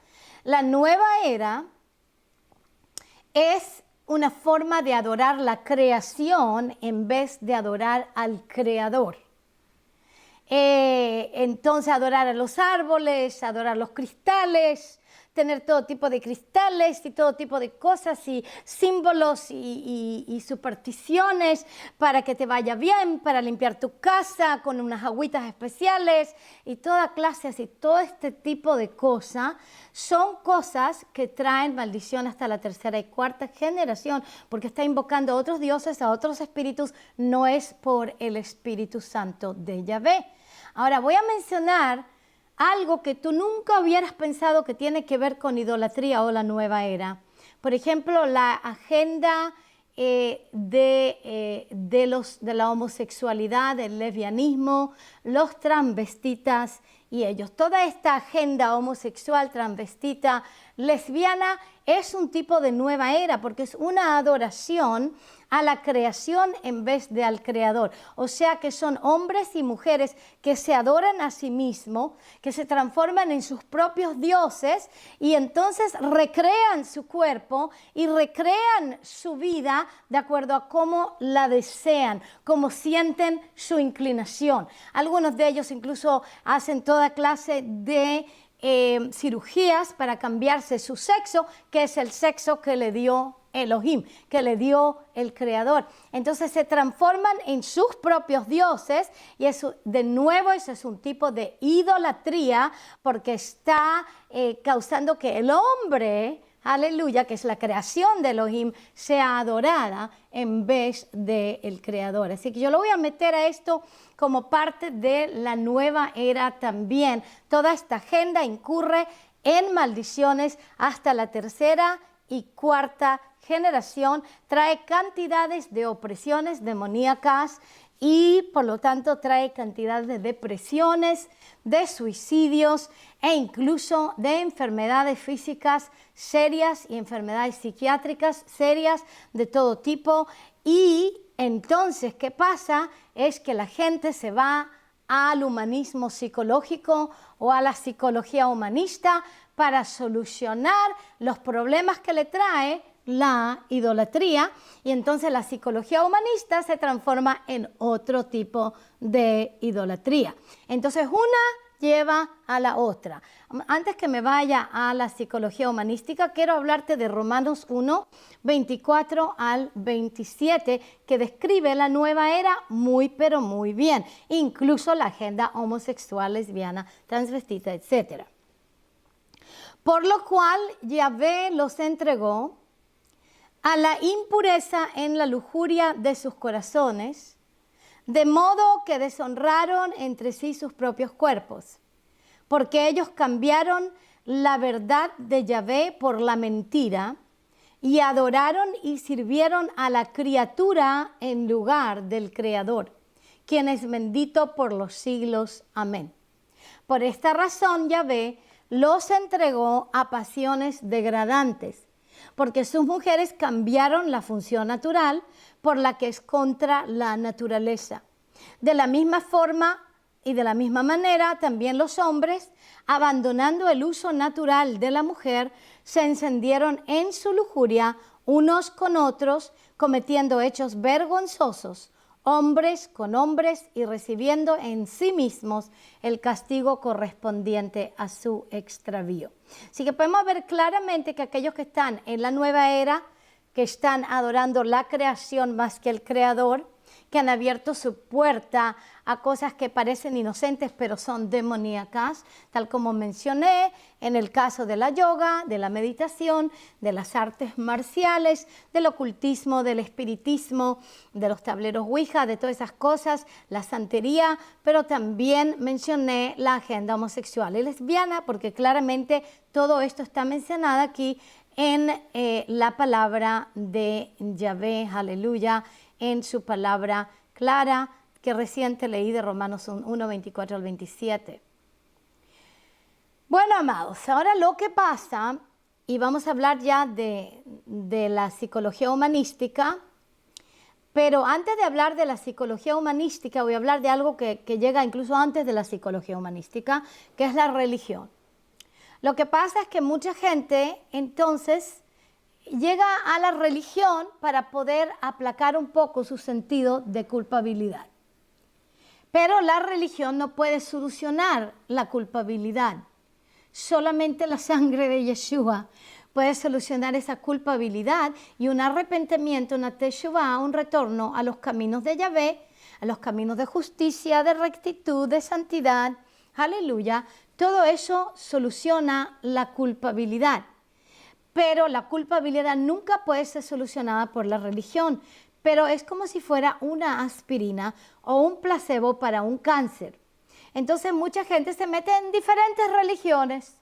La nueva era es una forma de adorar la creación en vez de adorar al creador. Entonces adorar a los árboles, adorar los cristales, tener todo tipo de cristales y todo tipo de cosas y símbolos y supersticiones para que te vaya bien, para limpiar tu casa con unas agüitas especiales y toda clase así. Todo este tipo de cosas son cosas que traen maldición hasta la tercera y cuarta generación, porque está invocando a otros dioses, a otros espíritus, no es por el Espíritu Santo de Yahvé. Ahora voy a mencionar algo que tú nunca hubieras pensado que tiene que ver con idolatría o la nueva era. Por ejemplo, la agenda de la homosexualidad, del lesbianismo, los transvestitas y ellos. Toda esta agenda homosexual, transvestita, lesbiana es un tipo de nueva era porque es una adoración a la creación en vez de al creador. O sea que son hombres y mujeres que se adoran a sí mismos, que se transforman en sus propios dioses y entonces recrean su cuerpo y recrean su vida de acuerdo a cómo la desean, cómo sienten su inclinación. Algunos de ellos incluso hacen toda clase de cirugías para cambiarse su sexo, que es el sexo que le dio Elohim, que le dio el Creador. Entonces se transforman en sus propios dioses y eso, de nuevo, eso es un tipo de idolatría porque está causando que el hombre, aleluya, que es la creación de Elohim, sea adorada en vez del Creador. Así que yo lo voy a meter a esto como parte de la nueva era también. Toda esta agenda incurre en maldiciones hasta la tercera y cuarta generación, trae cantidades de opresiones demoníacas y por lo tanto trae cantidades de depresiones, de suicidios e incluso de enfermedades físicas serias y enfermedades psiquiátricas serias de todo tipo. Y entonces, ¿qué pasa? Es que la gente se va al humanismo psicológico o a la psicología humanista para solucionar los problemas que le trae la idolatría, y entonces la psicología humanista se transforma en otro tipo de idolatría. Entonces una lleva a la otra. Antes que me vaya a la psicología humanística, quiero hablarte de Romanos 1, 24 al 27, que describe la nueva era muy, pero muy bien. Incluso la agenda homosexual, lesbiana, transvestita, etc. Por lo cual Yahvé los entregó a la impureza en la lujuria de sus corazones, de modo que deshonraron entre sí sus propios cuerpos, porque ellos cambiaron la verdad de Yahvé por la mentira y adoraron y sirvieron a la criatura en lugar del Creador, quien es bendito por los siglos. Amén. Por esta razón Yahvé los entregó a pasiones degradantes, porque sus mujeres cambiaron la función natural por la que es contra la naturaleza. De la misma forma y de la misma manera, también los hombres, abandonando el uso natural de la mujer, se encendieron en su lujuria unos con otros, cometiendo hechos vergonzosos, hombres con hombres, y recibiendo en sí mismos el castigo correspondiente a su extravío. Así que podemos ver claramente que aquellos que están en la nueva era, que están adorando la creación más que el creador, que han abierto su puerta a cosas que parecen inocentes pero son demoníacas, tal como mencioné en el caso de la yoga, de la meditación, de las artes marciales, del ocultismo, del espiritismo, de los tableros Ouija, de todas esas cosas, la santería, pero también mencioné la agenda homosexual y lesbiana, porque claramente todo esto está mencionado aquí en la palabra de Yahvé, aleluya, en su palabra clara que reciente leí de Romanos 1, 24 al 27. Bueno, amados, ahora lo que pasa, y vamos a hablar ya de la psicología humanística, pero antes de hablar de la psicología humanística voy a hablar de algo que llega incluso antes de la psicología humanística, que es la religión. Lo que pasa es que mucha gente entonces llega a la religión para poder aplacar un poco su sentido de culpabilidad. Pero la religión no puede solucionar la culpabilidad. Solamente la sangre de Yeshua puede solucionar esa culpabilidad y un arrepentimiento, una teshuvah, un retorno a los caminos de Yahvé, a los caminos de justicia, de rectitud, de santidad. Aleluya. Todo eso soluciona la culpabilidad. Pero la culpabilidad nunca puede ser solucionada por la religión, pero es como si fuera una aspirina o un placebo para un cáncer. Entonces mucha gente se mete en diferentes religiones,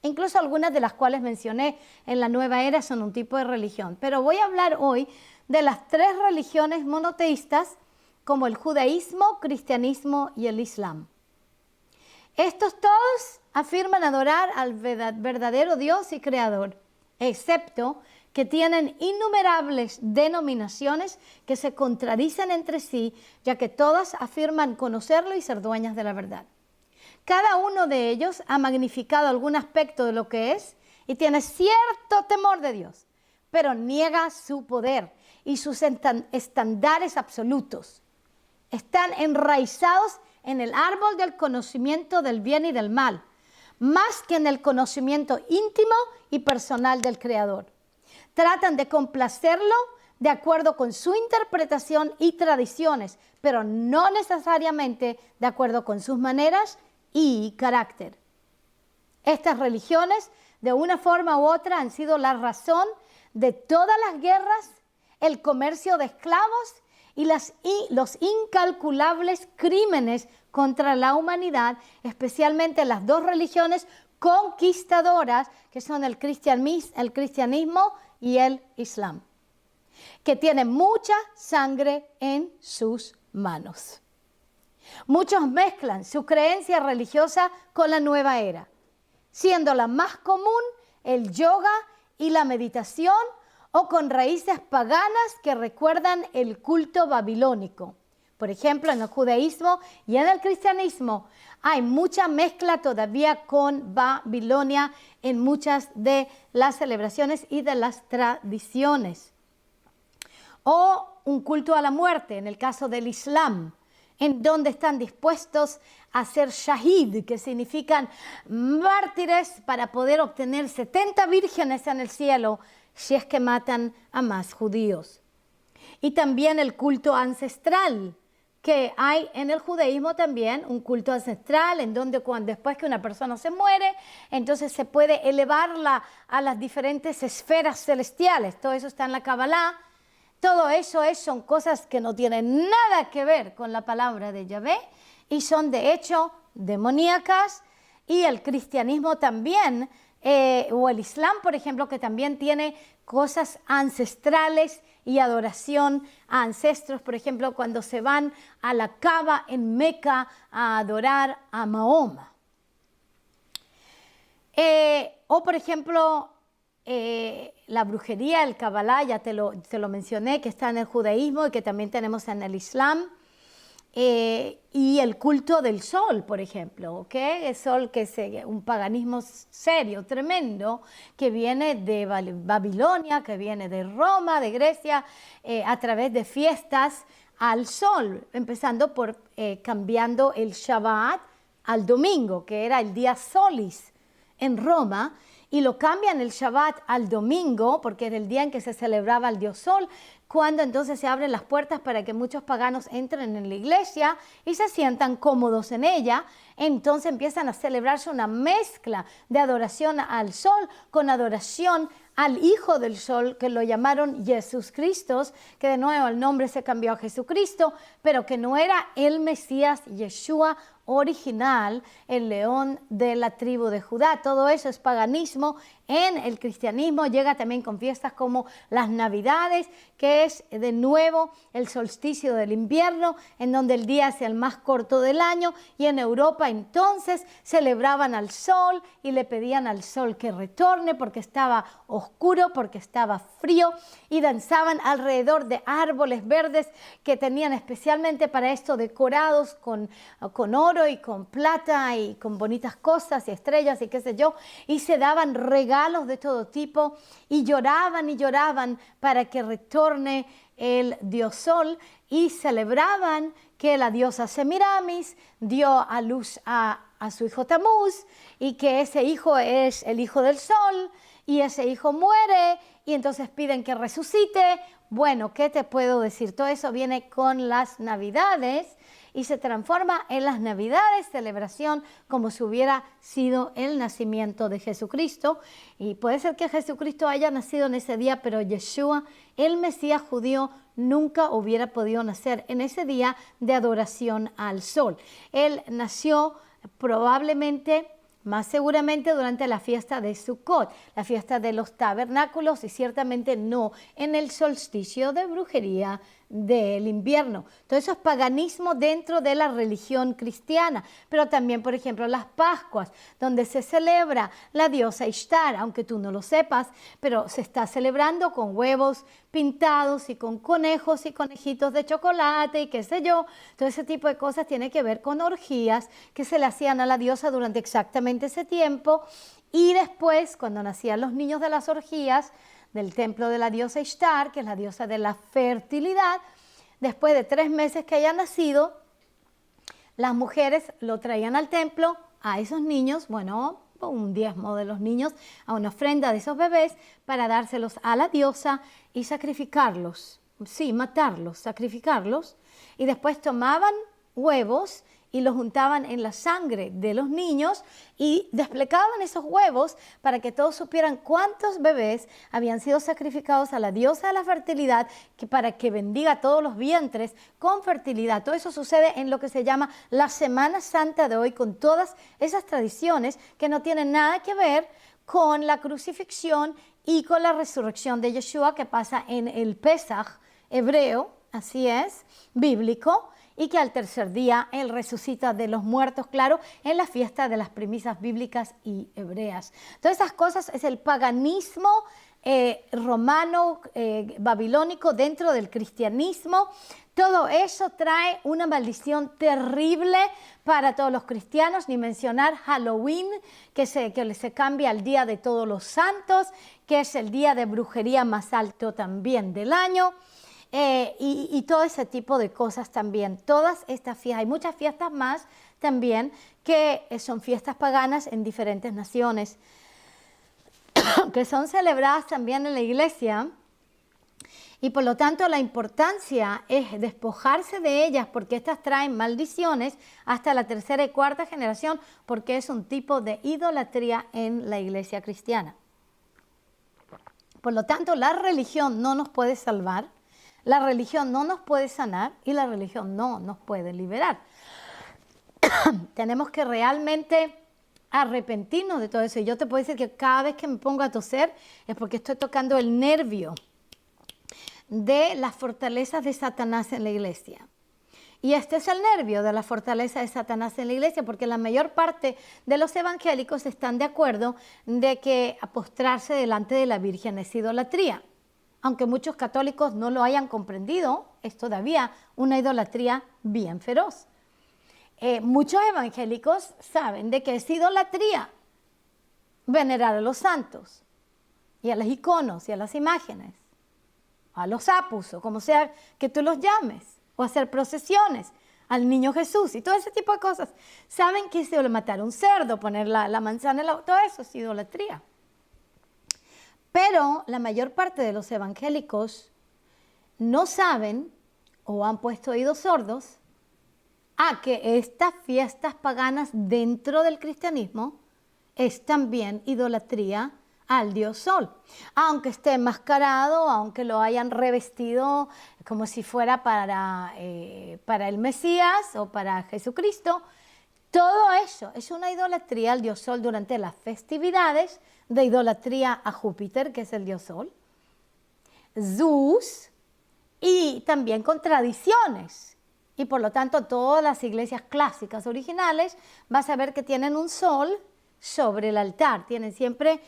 incluso algunas de las cuales mencioné en la nueva era son un tipo de religión. Pero voy a hablar hoy de las 3 religiones monoteístas como el judaísmo, cristianismo y el islam. Estos todos afirman adorar al verdadero Dios y Creador, excepto que tienen innumerables denominaciones que se contradicen entre sí, ya que todas afirman conocerlo y ser dueñas de la verdad. Cada uno de ellos ha magnificado algún aspecto de lo que es y tiene cierto temor de Dios, pero niega su poder y sus estándares absolutos. Están enraizados en el árbol del conocimiento del bien y del mal, más que en el conocimiento íntimo y personal del Creador. Tratan de complacerlo de acuerdo con su interpretación y tradiciones, pero no necesariamente de acuerdo con sus maneras y carácter. Estas religiones, de una forma u otra, han sido la razón de todas las guerras, el comercio de esclavos y los incalculables crímenes contra la humanidad, especialmente las 2 religiones conquistadoras que son el cristianismo y el islam, que tienen mucha sangre en sus manos. Muchos mezclan su creencia religiosa con la nueva era, siendo la más común el yoga y la meditación, o con raíces paganas que recuerdan el culto babilónico, Por ejemplo, en el judaísmo y en el cristianismo hay mucha mezcla todavía con Babilonia en muchas de las celebraciones y de las tradiciones. O un culto a la muerte, en el caso del Islam, en donde están dispuestos a ser shahid, que significan mártires, para poder obtener 70 vírgenes en el cielo si es que matan a más judíos. Y también el culto ancestral, que hay en el judaísmo también, un culto ancestral, en donde después que una persona se muere, entonces se puede elevarla a las diferentes esferas celestiales. Todo eso está en la Kabbalah. Todo eso son cosas que no tienen nada que ver con la palabra de Yahvé y son de hecho demoníacas, y el cristianismo también, o el Islam, por ejemplo, que también tiene cosas ancestrales y adoración a ancestros, por ejemplo, cuando se van a la Kaaba en Meca a adorar a Mahoma. O por ejemplo, la brujería, el Kabbalah, ya te lo mencioné, que está en el judaísmo y que también tenemos en el Islam. Y el culto del sol, por ejemplo, ¿ok? El sol, que es un paganismo serio, tremendo, que viene de Babilonia, que viene de Roma, de Grecia, a través de fiestas al sol, empezando por cambiando el Shabbat al domingo, que era el día solis en Roma, y lo cambian el Shabbat al domingo, porque era el día en que se celebraba el dios sol, cuando entonces se abren las puertas para que muchos paganos entren en la iglesia y se sientan cómodos en ella. Entonces empiezan a celebrarse una mezcla de adoración al sol con adoración al Hijo del Sol, que lo llamaron Jesús Cristo, que de nuevo el nombre se cambió a Jesucristo, pero que no era el Mesías Yeshua original, el león de la tribu de Judá. Todo eso es paganismo. En el cristianismo llega también con fiestas como las Navidades, que es de nuevo el solsticio del invierno, en donde el día es el más corto del año, y en Europa entonces celebraban al sol y le pedían al sol que retorne porque estaba oscuro, porque estaba frío, y danzaban alrededor de árboles verdes que tenían especialmente para esto decorados con oro y con plata y con bonitas cosas y estrellas y qué sé yo, y se daban regalos de todo tipo y lloraban para que retorne el dios sol, y celebraban que la diosa Semiramis dio a luz a su hijo Tamuz, y que ese hijo es el hijo del sol, y ese hijo muere y entonces piden que resucite. Bueno, ¿qué te puedo decir? Todo eso viene con las Navidades y se transforma en las Navidades, celebración como si hubiera sido el nacimiento de Jesucristo. Y puede ser que Jesucristo haya nacido en ese día, pero Yeshua, el Mesías judío, nunca hubiera podido nacer en ese día de adoración al sol. Él nació probablemente, más seguramente, durante la fiesta de Sukkot, la fiesta de los tabernáculos, y ciertamente no en el solsticio de brujería del invierno. Todo eso es paganismo dentro de la religión cristiana, pero también, por ejemplo, las Pascuas, donde se celebra la diosa Ishtar, aunque tú no lo sepas, pero se está celebrando con huevos pintados y con conejos y conejitos de chocolate y qué sé yo. Todo ese tipo de cosas tiene que ver con orgías que se le hacían a la diosa durante exactamente ese tiempo, y después, cuando nacían los niños de las orgías del templo de la diosa Ishtar, que es la diosa de la fertilidad, después de 3 meses que hayan nacido, las mujeres lo traían al templo a esos niños, bueno, un diezmo de los niños, a una ofrenda de esos bebés, para dárselos a la diosa y sacrificarlos, sí, matarlos, sacrificarlos, y después tomaban huevos y los juntaban en la sangre de los niños y desplegaban esos huevos para que todos supieran cuántos bebés habían sido sacrificados a la diosa de la fertilidad, para que bendiga todos los vientres con fertilidad. Todo eso sucede en lo que se llama la Semana Santa de hoy, con todas esas tradiciones que no tienen nada que ver con la crucifixión y con la resurrección de Yeshua, que pasa en el Pesaj hebreo, así es, bíblico, y que al tercer día Él resucita de los muertos, claro, en la fiesta de las primicias bíblicas y hebreas. Todas esas cosas es el paganismo romano, babilónico dentro del cristianismo. Todo eso trae una maldición terrible para todos los cristianos, ni mencionar Halloween, que se cambia al Día de Todos los Santos, que es el día de brujería más alto también del año, y todo ese tipo de cosas también. Todas estas fiestas, hay muchas fiestas más también que son fiestas paganas en diferentes naciones, que son celebradas también en la iglesia. Y por lo tanto la importancia es despojarse de ellas, porque estas traen maldiciones hasta la tercera y cuarta generación, porque es un tipo de idolatría en la iglesia cristiana. Por lo tanto, la religión no nos puede salvar, la religión no nos puede sanar y la religión no nos puede liberar. Tenemos que realmente arrepentirnos de todo eso. Y yo te puedo decir que cada vez que me pongo a toser es porque estoy tocando el nervio de las fortalezas de Satanás en la iglesia. Y este es el nervio de la fortaleza de Satanás en la iglesia, porque la mayor parte de los evangélicos están de acuerdo de que postrarse delante de la Virgen es idolatría. Aunque muchos católicos no lo hayan comprendido, es todavía una idolatría bien feroz. Muchos evangélicos saben de que es idolatría venerar a los santos y a los iconos y a las imágenes, a los apus o como sea que tú los llames, o hacer procesiones al niño Jesús y todo ese tipo de cosas. Saben que se matar un cerdo, poner la manzana, todo eso es idolatría. Pero la mayor parte de los evangélicos no saben o han puesto oídos sordos a que estas fiestas paganas dentro del cristianismo es también idolatría al dios Sol, aunque esté enmascarado, aunque lo hayan revestido como si fuera para el Mesías o para Jesucristo. Todo eso es una idolatría al dios Sol durante las festividades, de idolatría a Júpiter, que es el dios Sol, Zeus, y también con tradiciones. Y por lo tanto todas las iglesias clásicas originales vas a ver que tienen un sol sobre el altar, tienen siempre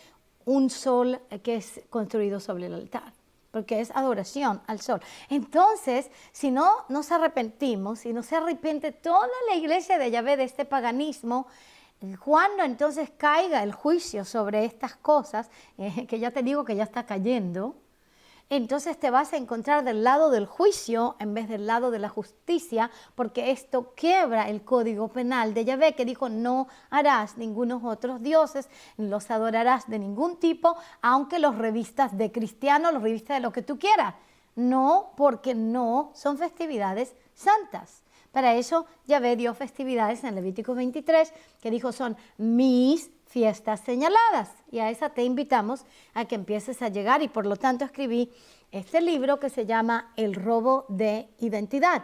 un sol que es construido sobre el altar, porque es adoración al sol. Entonces, si no nos arrepentimos, si no se arrepiente toda la iglesia de Yahvé de este paganismo, cuando entonces caiga el juicio sobre estas cosas, que ya te digo que ya está cayendo, entonces te vas a encontrar del lado del juicio en vez del lado de la justicia, porque esto quiebra el código penal de Yahvé, que dijo: no harás ningunos otros dioses, los adorarás de ningún tipo, aunque los revistas de cristiano, los revistas de lo que tú quieras. No, porque no son festividades santas. Para eso Yahvé dio festividades en Levítico 23, que dijo son mis fiestas señaladas, y a esa te invitamos a que empieces a llegar, y por lo tanto escribí este libro que se llama El robo de identidad.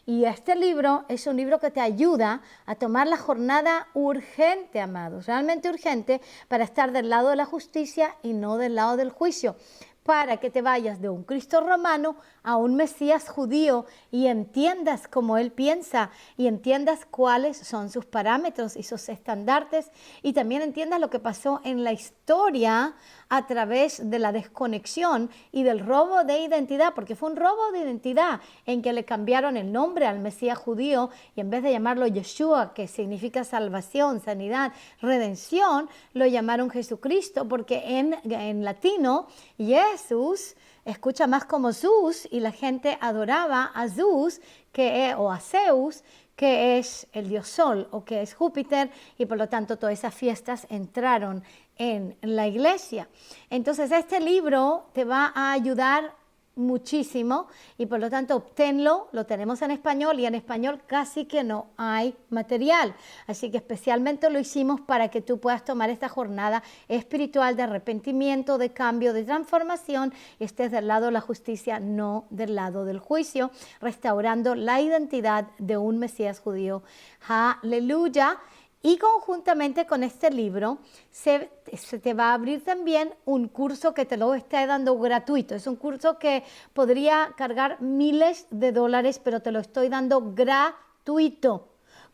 Y este libro es un libro que te ayuda a tomar la jornada urgente, amados, realmente urgente, para estar del lado de la justicia y no del lado del juicio, para que te vayas de un Cristo romano a un Mesías judío y entiendas cómo él piensa y entiendas cuáles son sus parámetros y sus estandartes, y también entiendas lo que pasó en la historia a través de la desconexión y del robo de identidad, porque fue un robo de identidad en que le cambiaron el nombre al Mesías judío y en vez de llamarlo Yeshua, que significa salvación, sanidad, redención, lo llamaron Jesucristo, porque en latino Jesús escucha más como Zeus, y la gente adoraba a Zeus o a Zeus, que es el dios Sol o que es Júpiter, y por lo tanto todas esas fiestas entraron en la iglesia. Entonces este libro te va a ayudar muchísimo, y por lo tanto obténlo. Lo tenemos en español, y en español casi que no hay material, así que especialmente lo hicimos para que tú puedas tomar esta jornada espiritual de arrepentimiento, de cambio, de transformación, y estés del lado de la justicia, no del lado del juicio, restaurando la identidad de un Mesías judío. Aleluya. Y conjuntamente con este libro se te va a abrir también un curso que te lo está dando gratuito. Es un curso que podría cargar miles de dólares, pero te lo estoy dando gratuito,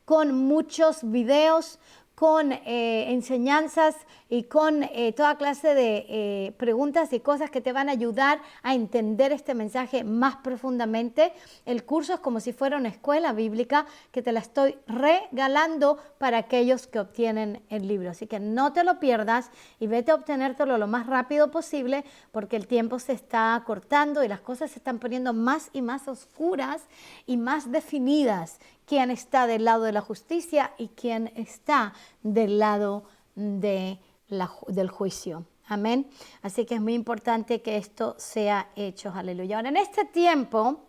con muchos videos, con enseñanzas y con toda clase de preguntas y cosas que te van a ayudar a entender este mensaje más profundamente. El curso es como si fuera una escuela bíblica que te la estoy regalando para aquellos que obtienen el libro. Así que no te lo pierdas y vete a obtenértelo lo más rápido posible porque el tiempo se está cortando y las cosas se están poniendo más y más oscuras y más definidas. Quién está del lado de la justicia y quién está del lado del juicio. Amén. Así que es muy importante que esto sea hecho. Aleluya. Ahora, en este tiempo,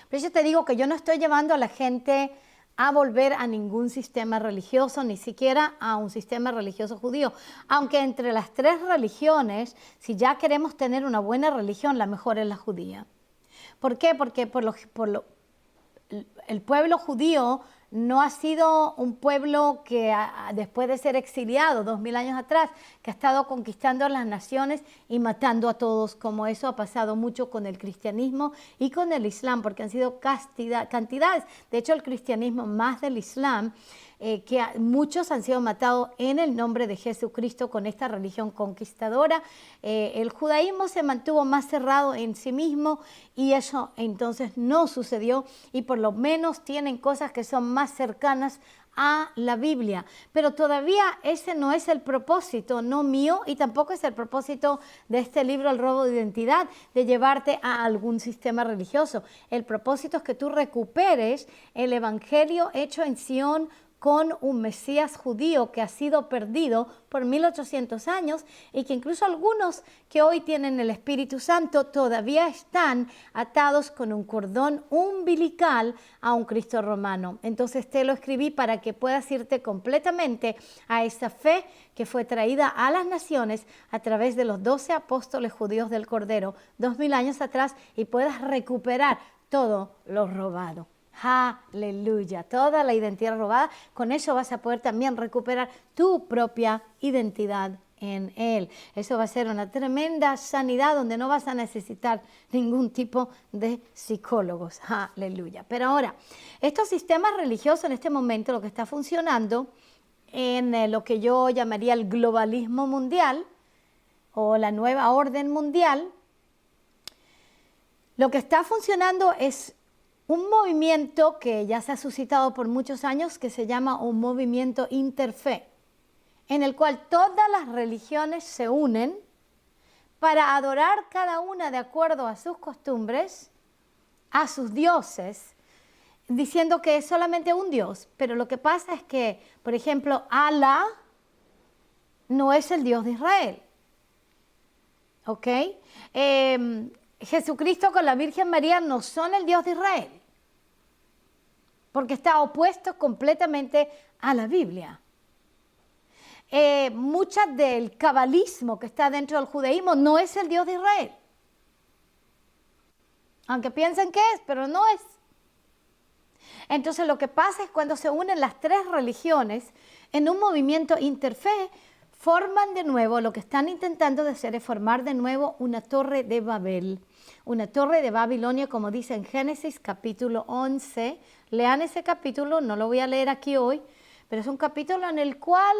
por eso te digo que yo no estoy llevando a la gente a volver a ningún sistema religioso, ni siquiera a un sistema religioso judío. Aunque entre las tres religiones, si ya queremos tener una buena religión, la mejor es la judía. ¿Por qué? Porque el pueblo judío no ha sido un pueblo que después de ser exiliado 2000 años atrás, que ha estado conquistando las naciones y matando a todos, como eso ha pasado mucho con el cristianismo y con el islam, porque han sido cantidades. De hecho, el cristianismo más del islam, que muchos han sido matados en el nombre de Jesucristo con esta religión conquistadora. El judaísmo se mantuvo más cerrado en sí mismo y eso entonces no sucedió y por lo menos tienen cosas que son más cercanas a la Biblia, pero todavía ese no es el propósito, no mío y tampoco es el propósito de este libro, El robo de identidad, de llevarte a algún sistema religioso. El propósito es que tú recuperes el evangelio hecho en Sion con un Mesías judío que ha sido perdido por 1800 años y que incluso algunos que hoy tienen el Espíritu Santo todavía están atados con un cordón umbilical a un Cristo romano. Entonces te lo escribí para que puedas irte completamente a esa fe que fue traída a las naciones a través de los 12 apóstoles judíos del Cordero 2000 años atrás y puedas recuperar todo lo robado. Aleluya, toda la identidad robada, con eso vas a poder también recuperar tu propia identidad en Él. Eso va a ser una tremenda sanidad donde no vas a necesitar ningún tipo de psicólogos. Aleluya. Pero ahora, estos sistemas religiosos en este momento lo que está funcionando en lo que yo llamaría el globalismo mundial o la nueva orden mundial, lo que está funcionando es un movimiento que ya se ha suscitado por muchos años que se llama un movimiento interfe, en el cual todas las religiones se unen para adorar cada una de acuerdo a sus costumbres, a sus dioses, diciendo que es solamente un Dios. Pero lo que pasa es que, por ejemplo, Alá no es el Dios de Israel. ¿Ok? Jesucristo con la Virgen María no son el Dios de Israel, porque está opuesto completamente a la Biblia. Mucha del cabalismo que está dentro del judaísmo no es el Dios de Israel, aunque piensen que es, pero no es. Entonces lo que pasa es cuando se unen las tres religiones en un movimiento interfe, forman de nuevo, lo que están intentando de hacer es formar de nuevo una torre de Babel, una torre de Babilonia, como dice en Génesis capítulo 11. Lean ese capítulo, no lo voy a leer aquí hoy, pero es un capítulo en el cual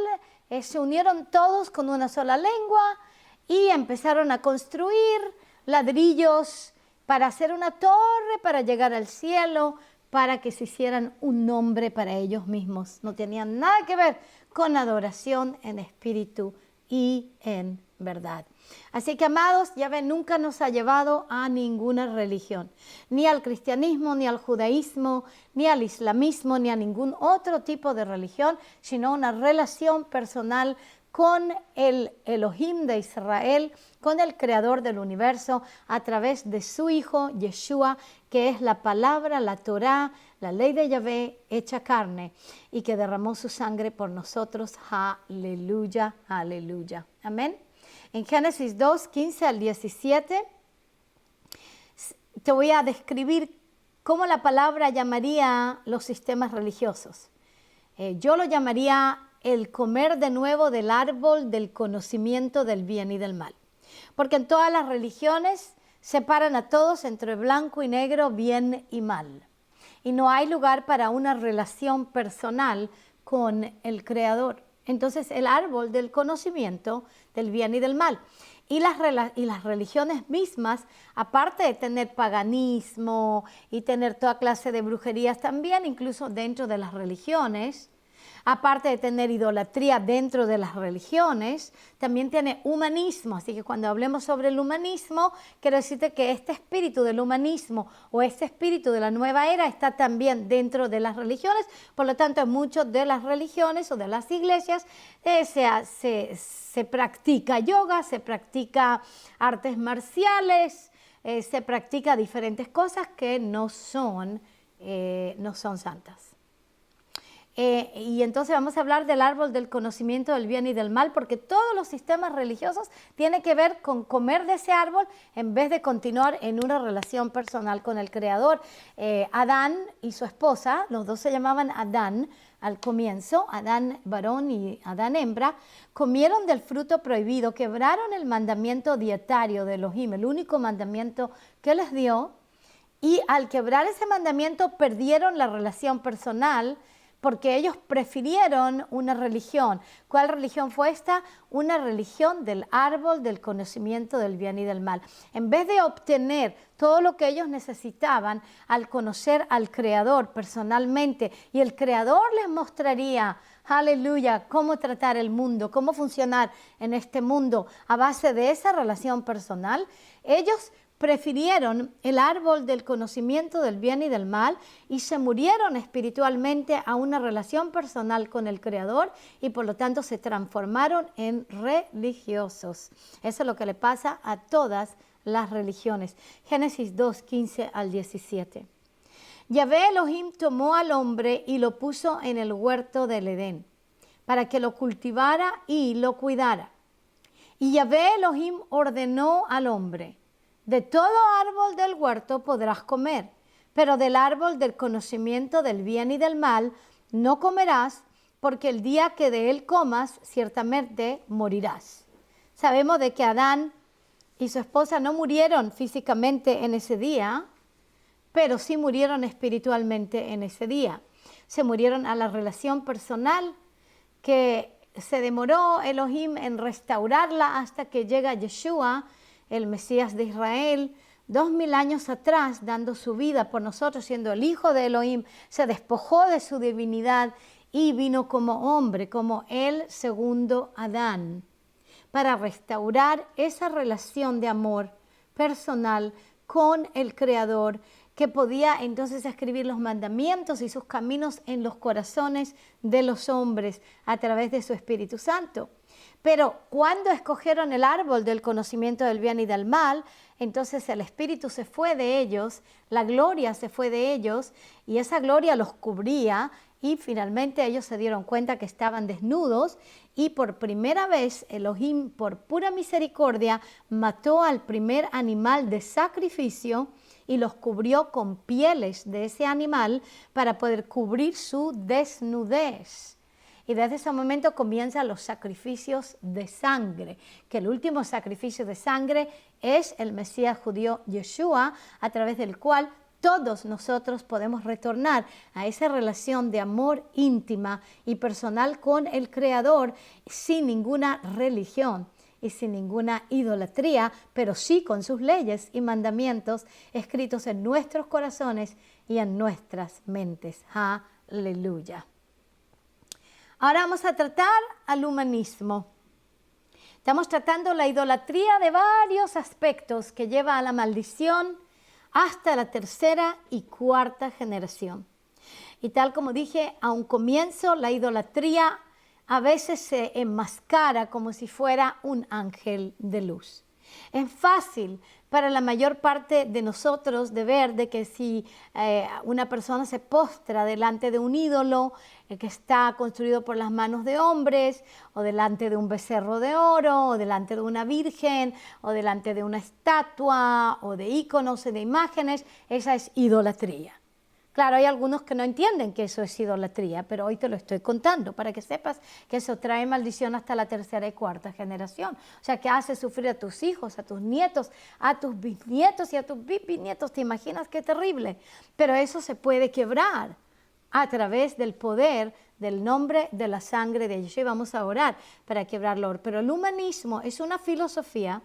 se unieron todos con una sola lengua y empezaron a construir ladrillos para hacer una torre, para llegar al cielo, para que se hicieran un nombre para ellos mismos. No tenían nada que ver con adoración en espíritu y en verdad. Así que, amados, Yahvé nunca nos ha llevado a ninguna religión, ni al cristianismo, ni al judaísmo, ni al islamismo, ni a ningún otro tipo de religión, sino una relación personal con el Elohim de Israel, con el creador del universo, a través de su Hijo, Yeshua, que es la palabra, la Torá, la ley de Yahvé hecha carne, y que derramó su sangre por nosotros. Aleluya, aleluya. Amén. En Génesis 2, 15 al 17, te voy a describir cómo la palabra llamaría los sistemas religiosos. Yo lo llamaría el comer de nuevo del árbol del conocimiento del bien y del mal. Porque en todas las religiones separan a todos entre blanco y negro, bien y mal. Y no hay lugar para una relación personal con el Creador. Entonces el árbol del conocimiento del bien y del mal. Y las religiones mismas, aparte de tener paganismo y tener toda clase de brujerías también, incluso dentro de las religiones, aparte de tener idolatría dentro de las religiones, también tiene humanismo. Así que cuando hablemos sobre el humanismo, quiero decirte que este espíritu del humanismo o este espíritu de la nueva era está también dentro de las religiones. Por lo tanto, en muchas de las religiones o de las iglesias se practica yoga, se practica artes marciales, se practica diferentes cosas que no son santas. Y entonces vamos a hablar del árbol del conocimiento del bien y del mal, porque todos los sistemas religiosos tienen que ver con comer de ese árbol en vez de continuar en una relación personal con el Creador. Adán y su esposa, los dos se llamaban Adán al comienzo, Adán varón y Adán hembra, comieron del fruto prohibido, quebraron el mandamiento dietario de Elohim, el único mandamiento que les dio, y al quebrar ese mandamiento perdieron la relación personal, porque ellos prefirieron una religión. ¿Cuál religión fue esta? Una religión del árbol del conocimiento del bien y del mal. En vez de obtener todo lo que ellos necesitaban al conocer al Creador personalmente, y el Creador les mostraría, aleluya, cómo tratar el mundo, cómo funcionar en este mundo a base de esa relación personal, ellos prefirieron el árbol del conocimiento del bien y del mal y se murieron espiritualmente a una relación personal con el Creador y por lo tanto se transformaron en religiosos. Eso es lo que le pasa a todas las religiones. Génesis 2, 15 al 17. Yahvé Elohim tomó al hombre y lo puso en el huerto del Edén para que lo cultivara y lo cuidara. Y Yahvé Elohim ordenó al hombre: de todo árbol del huerto podrás comer, pero del árbol del conocimiento del bien y del mal no comerás, porque el día que de él comas, ciertamente morirás. Sabemos de que Adán y su esposa no murieron físicamente en ese día, pero sí murieron espiritualmente en ese día. Se murieron a la relación personal que se demoró Elohim en restaurarla hasta que llega Yeshua, el Mesías de Israel, 2000 años atrás, dando su vida por nosotros, siendo el Hijo de Elohim, se despojó de su divinidad y vino como hombre, como el segundo Adán, para restaurar esa relación de amor personal con el Creador, que podía entonces escribir los mandamientos y sus caminos en los corazones de los hombres a través de su Espíritu Santo. Pero cuando escogieron el árbol del conocimiento del bien y del mal, entonces el Espíritu se fue de ellos, la gloria se fue de ellos y esa gloria los cubría y finalmente ellos se dieron cuenta que estaban desnudos y por primera vez Elohim, por pura misericordia, mató al primer animal de sacrificio y los cubrió con pieles de ese animal para poder cubrir su desnudez. Y desde ese momento comienzan los sacrificios de sangre, que el último sacrificio de sangre es el Mesías judío Yeshua, a través del cual todos nosotros podemos retornar a esa relación de amor íntima y personal con el Creador sin ninguna religión y sin ninguna idolatría, pero sí con sus leyes y mandamientos escritos en nuestros corazones y en nuestras mentes. Aleluya. Ahora vamos a tratar al humanismo. Estamos tratando la idolatría de varios aspectos que lleva a la maldición hasta la tercera y cuarta generación. Y tal como dije, a un comienzo la idolatría a veces se enmascara como si fuera un ángel de luz. Es fácil para la mayor parte de nosotros de ver de que si una persona se postra delante de un ídolo que está construido por las manos de hombres, o delante de un becerro de oro, o delante de una virgen, o delante de una estatua, o de íconos y de imágenes, esa es idolatría. Claro, hay algunos que no entienden que eso es idolatría, pero hoy te lo estoy contando para que sepas que eso trae maldición hasta la tercera y cuarta generación. O sea, que hace sufrir a tus hijos, a tus nietos, a tus bisnietos y a tus bisnietos. ¿Te imaginas qué terrible? Pero eso se puede quebrar a través del poder del nombre de la sangre de Yeshua. Vamos a orar para quebrarlo. Pero el humanismo es una filosofía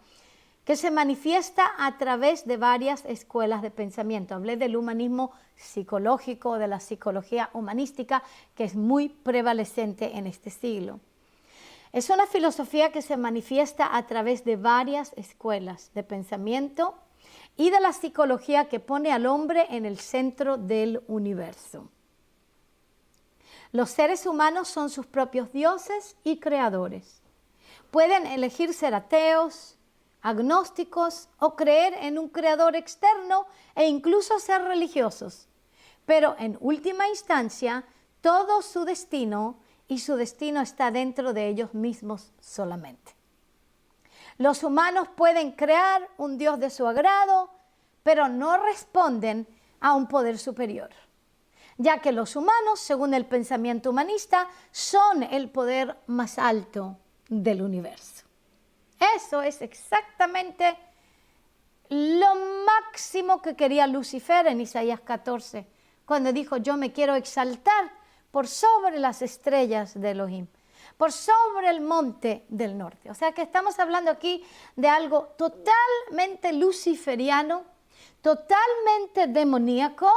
que se manifiesta a través de varias escuelas de pensamiento. Hablé del humanismo psicológico, de la psicología humanística, que es muy prevalecente en este siglo. Es una filosofía que se manifiesta a través de varias escuelas de pensamiento y de la psicología que pone al hombre en el centro del universo. Los seres humanos son sus propios dioses y creadores. Pueden elegir ser ateos, agnósticos o creer en un creador externo e incluso ser religiosos. Pero en última instancia, todo su destino está dentro de ellos mismos solamente. Los humanos pueden crear un Dios de su agrado, pero no responden a un poder superior, ya que los humanos, según el pensamiento humanista, son el poder más alto del universo. Eso es exactamente lo máximo que quería Lucifer en Isaías 14, cuando dijo: yo me quiero exaltar por sobre las estrellas de Elohim, por sobre el monte del norte. O sea que estamos hablando aquí de algo totalmente luciferiano, totalmente demoníaco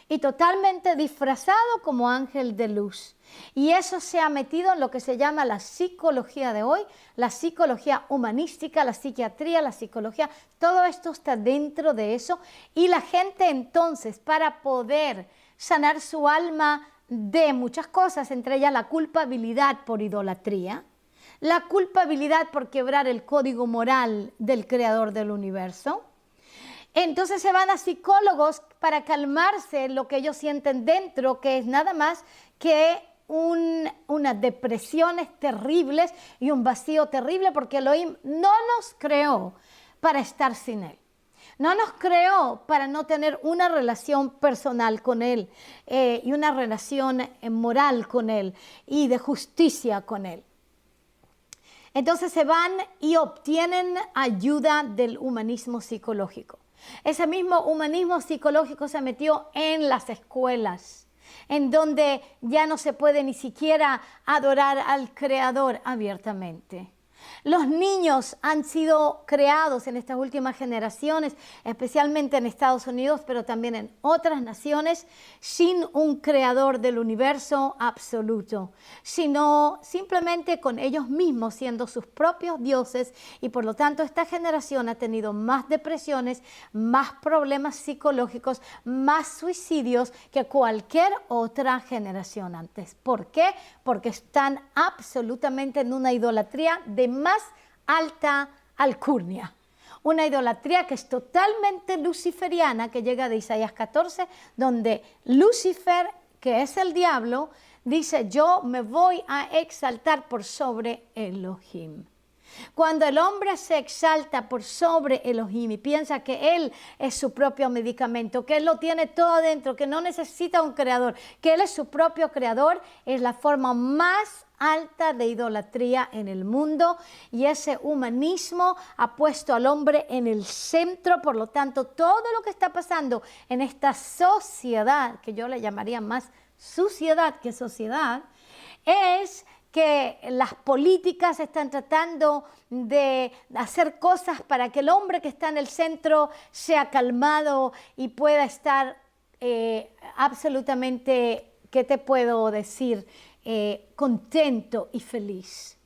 y totalmente disfrazado como ángel de luz. Y eso se ha metido en lo que se llama la psicología de hoy, la psicología humanística, la psiquiatría, la psicología, todo esto está dentro de eso. Y la gente entonces, para poder sanar su alma de muchas cosas, entre ellas la culpabilidad por idolatría, la culpabilidad por quebrar el código moral del creador del universo, entonces se van a psicólogos para calmarse lo que ellos sienten dentro, que es nada más que unas depresiones terribles y un vacío terrible, porque Elohim no nos creó para estar sin Él. No nos creó para no tener una relación personal con Él y una relación moral con Él y de justicia con Él. Entonces se van y obtienen ayuda del humanismo psicológico. Ese mismo humanismo psicológico se metió en las escuelas, en donde ya no se puede ni siquiera adorar al Creador abiertamente. Los niños han sido creados en estas últimas generaciones, especialmente en Estados Unidos, pero también en otras naciones, sin un creador del universo absoluto, sino simplemente con ellos mismos siendo sus propios dioses, y por lo tanto esta generación ha tenido más depresiones, más problemas psicológicos, más suicidios que cualquier otra generación antes. ¿Por qué? Porque están absolutamente en una idolatría de más alta alcurnia. Una idolatría que es totalmente luciferiana, que llega de Isaías 14, donde Lucifer, que es el diablo, dice: yo me voy a exaltar por sobre Elohim. Cuando el hombre se exalta por sobre Elohim y piensa que él es su propio medicamento, que él lo tiene todo dentro, que no necesita un creador, que él es su propio creador, es la forma más alta de idolatría en el mundo, y ese humanismo ha puesto al hombre en el centro. Por lo tanto, todo lo que está pasando en esta sociedad, que yo le llamaría más suciedad que sociedad, es que las políticas están tratando de hacer cosas para que el hombre que está en el centro sea calmado y pueda estar absolutamente, ¿qué te puedo decir?, contento y feliz.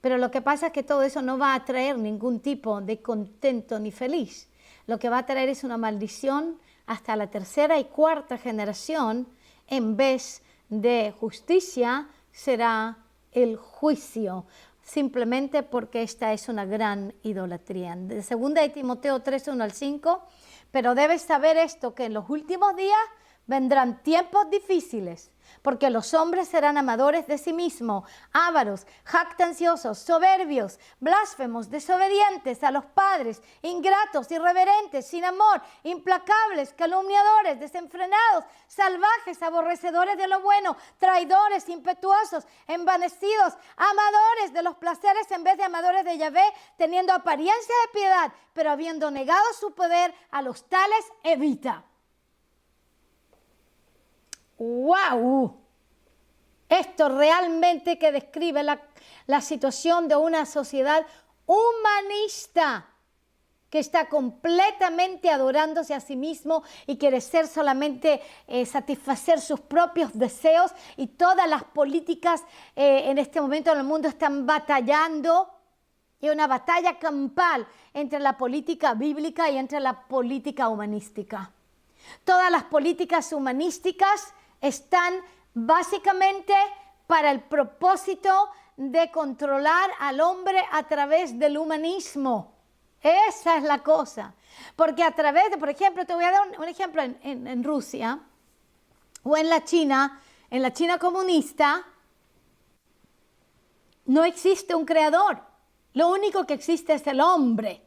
Pero lo que pasa es que todo eso no va a traer ningún tipo de contento ni feliz. Lo que va a traer es una maldición hasta la tercera y cuarta generación. En vez de justicia, será el juicio, simplemente porque esta es una gran idolatría. De 2 de Timoteo 3, 1 al 5, pero debes saber esto, que en los últimos días vendrán tiempos difíciles, porque los hombres serán amadores de sí mismos, ávaros, jactanciosos, soberbios, blasfemos, desobedientes a los padres, ingratos, irreverentes, sin amor, implacables, calumniadores, desenfrenados, salvajes, aborrecedores de lo bueno, traidores, impetuosos, envanecidos, amadores de los placeres en vez de amadores de Yahvé, teniendo apariencia de piedad, pero habiendo negado su poder, a los tales evita. ¡Wow! Esto realmente que describe la situación de una sociedad humanista que está completamente adorándose a sí mismo y quiere ser solamente satisfacer sus propios deseos, y todas las políticas en este momento en el mundo están batallando, y una batalla campal entre la política bíblica y entre la política humanística. Todas las políticas humanísticas están básicamente para el propósito de controlar al hombre a través del humanismo. Esa es la cosa. Porque a través de, por ejemplo, te voy a dar un ejemplo en Rusia o en la China comunista, no existe un creador. Lo único que existe es el hombre.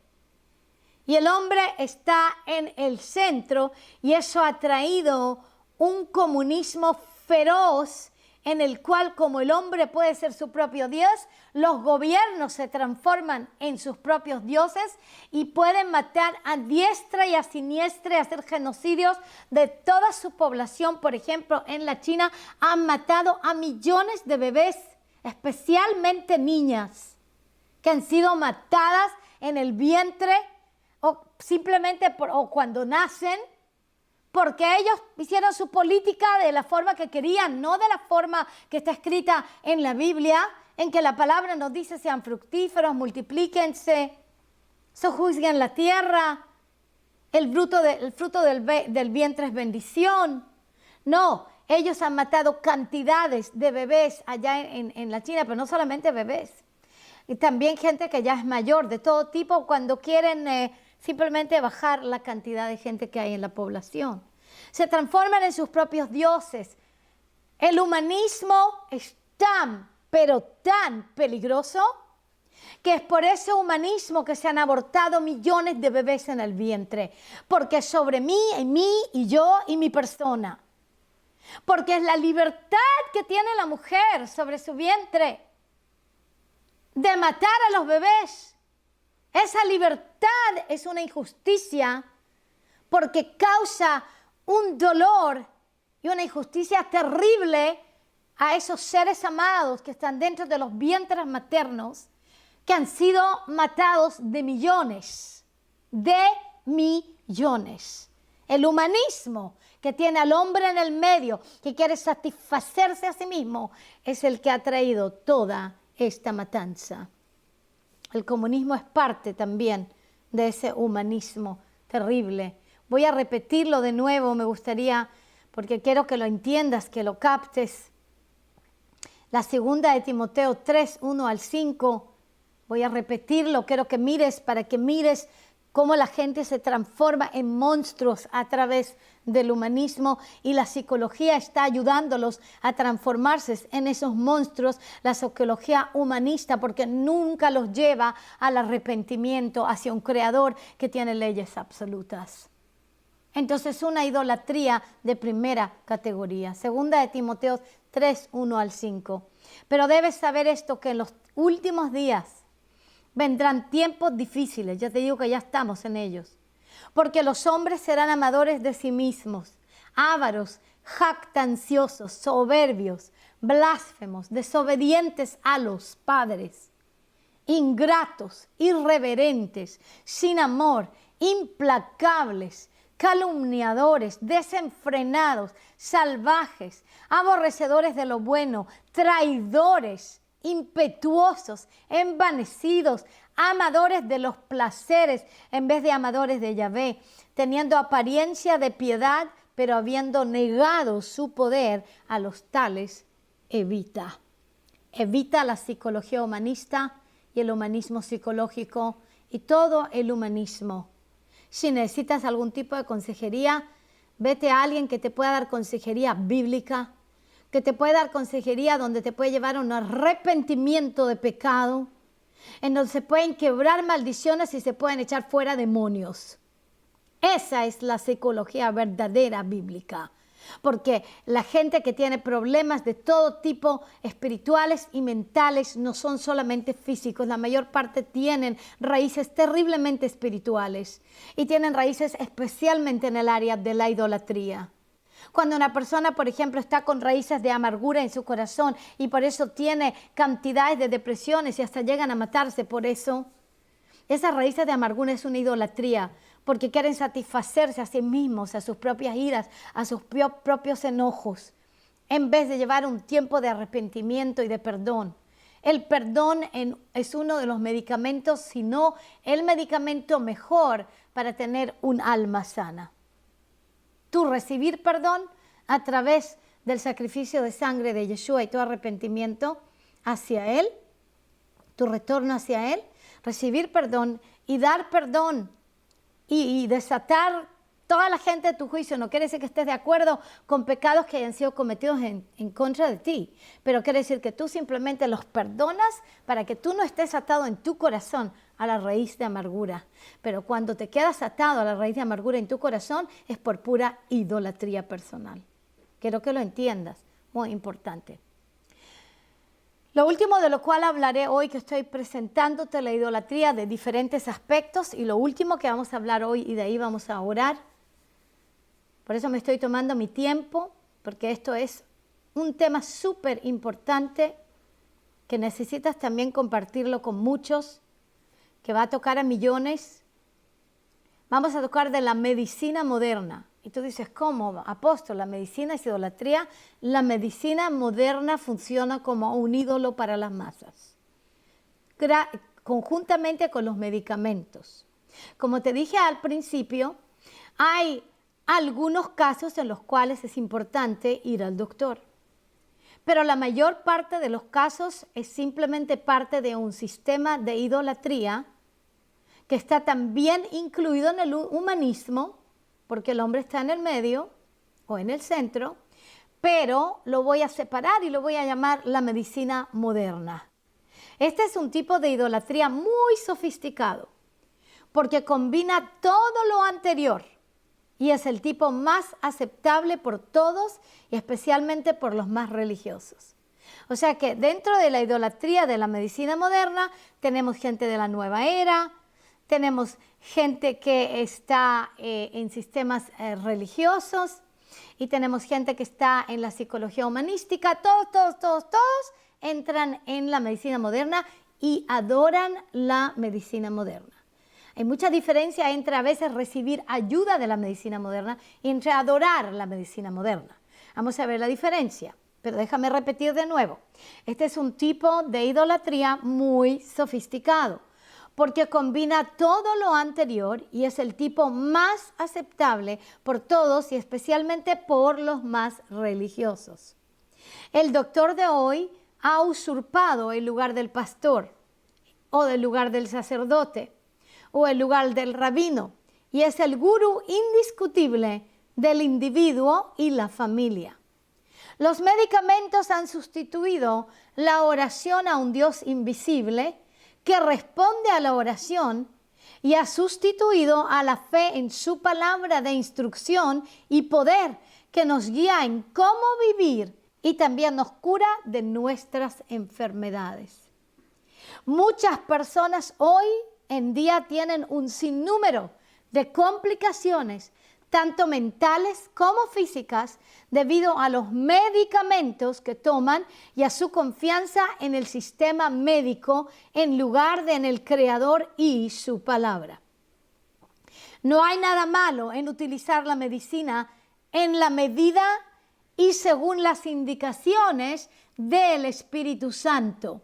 Y el hombre está en el centro, y eso ha traído un comunismo feroz en el cual, como el hombre puede ser su propio Dios, los gobiernos se transforman en sus propios dioses y pueden matar a diestra y a siniestra y hacer genocidios de toda su población. Por ejemplo, en la China han matado a millones de bebés, especialmente niñas, que han sido matadas en el vientre o simplemente o cuando nacen, porque ellos hicieron su política de la forma que querían, no de la forma que está escrita en la Biblia, en que la palabra nos dice: sean fructíferos, multiplíquense, sojuzguen la tierra, el fruto del vientre es bendición. No, ellos han matado cantidades de bebés allá en la China, pero no solamente bebés, y también gente que ya es mayor, de todo tipo, cuando quieren simplemente bajar la cantidad de gente que hay en la población. Se transforman en sus propios dioses. El humanismo es tan, pero tan peligroso, que es por ese humanismo que se han abortado millones de bebés en el vientre. Porque es sobre mí y yo y mi persona. Porque es la libertad que tiene la mujer sobre su vientre de matar a los bebés. Esa libertad es una injusticia, porque causa un dolor y una injusticia terrible a esos seres amados que están dentro de los vientres maternos, que han sido matados de millones. El humanismo que tiene al hombre en el medio, que quiere satisfacerse a sí mismo, es el que ha traído toda esta matanza. El comunismo es parte también de ese humanismo terrible. Voy a repetirlo de nuevo, me gustaría, porque quiero que lo entiendas, que lo captes. La segunda de Timoteo 3, 1 al 5, voy a repetirlo, quiero que mires, para que mires cómo la gente se transforma en monstruos a través del humanismo, y la psicología está ayudándolos a transformarse en esos monstruos, la psicología humanista, porque nunca los lleva al arrepentimiento hacia un creador que tiene leyes absolutas. Entonces, una idolatría de primera categoría. Segunda de Timoteo 3, 1 al 5. Pero debes saber esto, que en los últimos días vendrán tiempos difíciles. Ya te digo que ya estamos en ellos. Porque los hombres serán amadores de sí mismos, ávaros, jactanciosos, soberbios, blasfemos, desobedientes a los padres, ingratos, irreverentes, sin amor, implacables, calumniadores, desenfrenados, salvajes, aborrecedores de lo bueno, traidores, impetuosos, envanecidos, amadores de los placeres en vez de amadores de Yahvé, teniendo apariencia de piedad, pero habiendo negado su poder, a los tales evita. Evita la psicología humanista y el humanismo psicológico y todo el humanismo. Si necesitas algún tipo de consejería, vete a alguien que te pueda dar consejería bíblica, que te puede dar consejería donde te puede llevar a un arrepentimiento de pecado, en donde se pueden quebrar maldiciones y se pueden echar fuera demonios. Esa es la psicología verdadera bíblica. Porque la gente que tiene problemas de todo tipo, espirituales y mentales, no son solamente físicos. La mayor parte tienen raíces terriblemente espirituales y tienen raíces especialmente en el área de la idolatría. Cuando una persona, por ejemplo, está con raíces de amargura en su corazón y por eso tiene cantidades de depresiones y hasta llegan a matarse por eso, esas raíces de amargura es una idolatría, porque quieren satisfacerse a sí mismos, a sus propias iras, a sus propios enojos, en vez de llevar un tiempo de arrepentimiento y de perdón. El perdón es uno de los medicamentos, si no el medicamento mejor para tener un alma sana. Tú recibir perdón a través del sacrificio de sangre de Yeshua y tu arrepentimiento hacia Él, tu retorno hacia Él, recibir perdón y dar perdón y desatar toda la gente de tu juicio. No quiere decir que estés de acuerdo con pecados que hayan sido cometidos en contra de ti, pero quiere decir que tú simplemente los perdonas para que tú no estés atado en tu corazón a la raíz de amargura. Pero cuando te quedas atado a la raíz de amargura en tu corazón es por pura idolatría personal. Quiero que lo entiendas, muy importante. Lo último de lo cual hablaré hoy, que estoy presentándote la idolatría de diferentes aspectos, y lo último que vamos a hablar hoy, y de ahí vamos a orar. Por eso me estoy tomando mi tiempo, porque esto es un tema súper importante que necesitas también compartirlo con muchos, que va a tocar a millones. Vamos a tocar de la medicina moderna. Y tú dices, ¿cómo, apóstol? ¿La medicina es idolatría? La medicina moderna funciona como un ídolo para las masas, conjuntamente con los medicamentos. Como te dije al principio, hay algunos casos en los cuales es importante ir al doctor. Pero la mayor parte de los casos es simplemente parte de un sistema de idolatría que está también incluido en el humanismo, porque el hombre está en el medio o en el centro, pero lo voy a separar y lo voy a llamar la medicina moderna. Este es un tipo de idolatría muy sofisticado, porque combina todo lo anterior y es el tipo más aceptable por todos y especialmente por los más religiosos. O sea que dentro de la idolatría de la medicina moderna tenemos gente de la nueva era, tenemos gente que está en sistemas religiosos y tenemos gente que está en la psicología humanística. Todos entran en la medicina moderna y adoran la medicina moderna. Hay mucha diferencia entre a veces recibir ayuda de la medicina moderna y entre adorar la medicina moderna. Vamos a ver la diferencia, pero déjame repetir de nuevo. Este es un tipo de idolatría muy sofisticado, porque combina todo lo anterior y es el tipo más aceptable por todos y especialmente por los más religiosos. El doctor de hoy ha usurpado el lugar del pastor o del lugar del sacerdote o el lugar del rabino y es el gurú indiscutible del individuo y la familia. Los medicamentos han sustituido la oración a un Dios invisible que responde a la oración y ha sustituido a la fe en su palabra de instrucción y poder que nos guía en cómo vivir y también nos cura de nuestras enfermedades. Muchas personas hoy en día tienen un sinnúmero de complicaciones, tanto mentales como físicas, debido a los medicamentos que toman y a su confianza en el sistema médico en lugar de en el Creador y su palabra. No hay nada malo en utilizar la medicina en la medida y según las indicaciones del Espíritu Santo.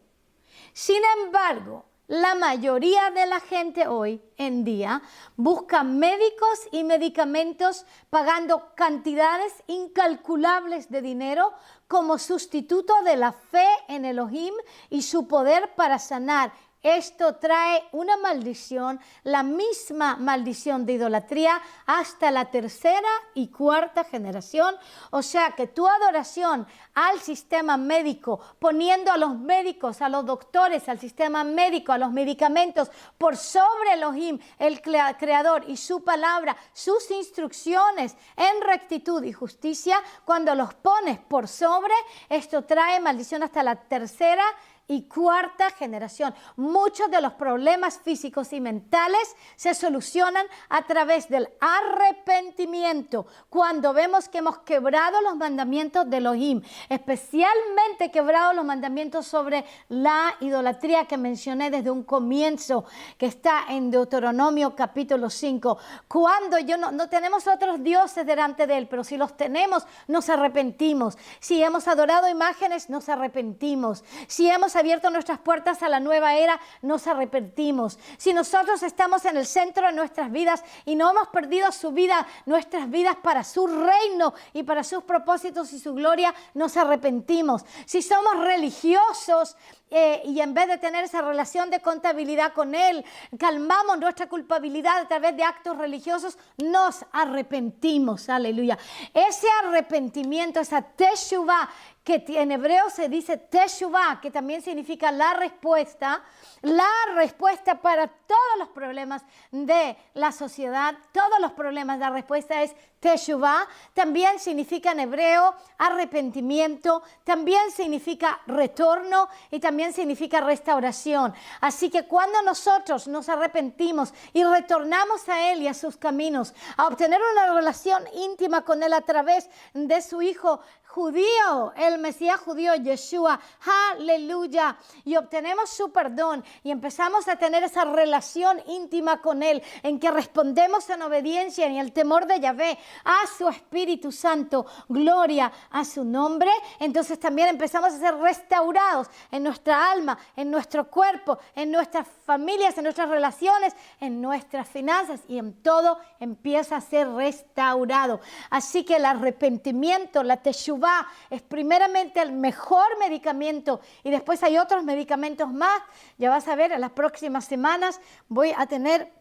Sin embargo, la mayoría de la gente hoy en día busca médicos y medicamentos pagando cantidades incalculables de dinero como sustituto de la fe en Elohim y su poder para sanar. Esto trae una maldición, la misma maldición de idolatría hasta la tercera y cuarta generación. O sea que tu adoración al sistema médico, poniendo a los médicos, a los doctores, al sistema médico, a los medicamentos por sobre Elohim, el Creador y su palabra, sus instrucciones en rectitud y justicia, cuando los pones por sobre, esto trae maldición hasta la tercera y cuarta generación. Muchos de los problemas físicos y mentales se solucionan a través del arrepentimiento. Cuando vemos que hemos quebrado los mandamientos de Elohim, especialmente quebrado los mandamientos sobre la idolatría que mencioné desde un comienzo, que está en Deuteronomio capítulo 5. Cuando no tenemos otros dioses delante de él, pero si los tenemos, nos arrepentimos. Si hemos adorado imágenes, nos arrepentimos. Si hemos abierto nuestras puertas a la nueva era, nos arrepentimos. Si nosotros estamos en el centro de nuestras vidas y no hemos perdido nuestras vidas para su reino y para sus propósitos y su gloria, nos arrepentimos. Si somos religiosos y en vez de tener esa relación de contabilidad con él, calmamos nuestra culpabilidad a través de actos religiosos, nos arrepentimos. Aleluya. Ese arrepentimiento, esa teshuvah, que en hebreo se dice teshuvah, que también significa la respuesta para todos los problemas de la sociedad, todos los problemas, la respuesta es teshuvah. También significa en hebreo arrepentimiento, también significa retorno y también significa restauración. Así que cuando nosotros nos arrepentimos y retornamos a él y a sus caminos, a obtener una relación íntima con él a través de su Hijo judío, el Mesías judío, Yeshua, aleluya, y obtenemos su perdón y empezamos a tener esa relación íntima con él, en que respondemos en obediencia en el temor de Yahvé a su Espíritu Santo, gloria a su nombre. Entonces también empezamos a ser restaurados en nuestra alma, en nuestro cuerpo, en nuestras familias, en nuestras relaciones, en nuestras finanzas, y en todo empieza a ser restaurado. Así que el arrepentimiento, la teshuvah, es primeramente el mejor medicamento, y después hay otros medicamentos más. Ya vas a ver, en las próximas semanas voy a tener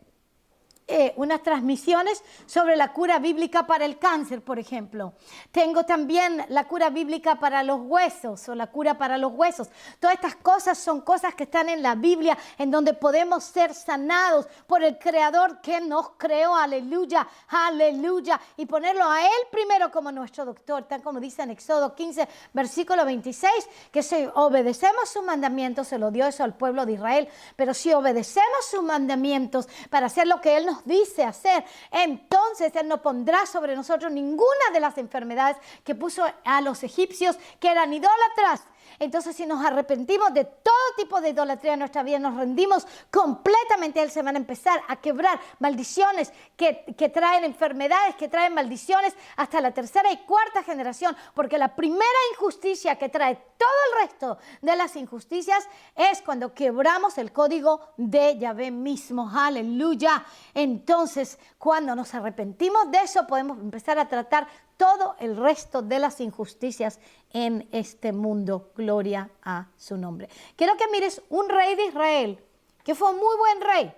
unas transmisiones sobre la cura bíblica para el cáncer, por ejemplo. Tengo también la cura bíblica para los huesos, o la cura para los huesos. Todas estas cosas son cosas que están en la Biblia, en donde podemos ser sanados por el Creador que nos creó, aleluya, aleluya, y ponerlo a él primero como nuestro doctor, tal como dice en Éxodo 15, versículo 26, que si obedecemos sus mandamientos, se lo dio eso al pueblo de Israel, pero si obedecemos sus mandamientos para hacer lo que él nos dice hacer, entonces él no pondrá sobre nosotros ninguna de las enfermedades que puso a los egipcios, que eran idólatras. Entonces, si nos arrepentimos de todo tipo de idolatría en nuestra vida, nos rendimos completamente a él, se van a empezar a quebrar maldiciones que traen enfermedades, que traen maldiciones hasta la tercera y cuarta generación, porque la primera injusticia que trae todo el resto de las injusticias es cuando quebramos el código de Yahvé mismo, aleluya. Entonces, cuando nos arrepentimos de eso, podemos empezar a tratar todo el resto de las injusticias en este mundo. Gloria a su nombre. Quiero que mires un rey de Israel, que fue un muy buen rey,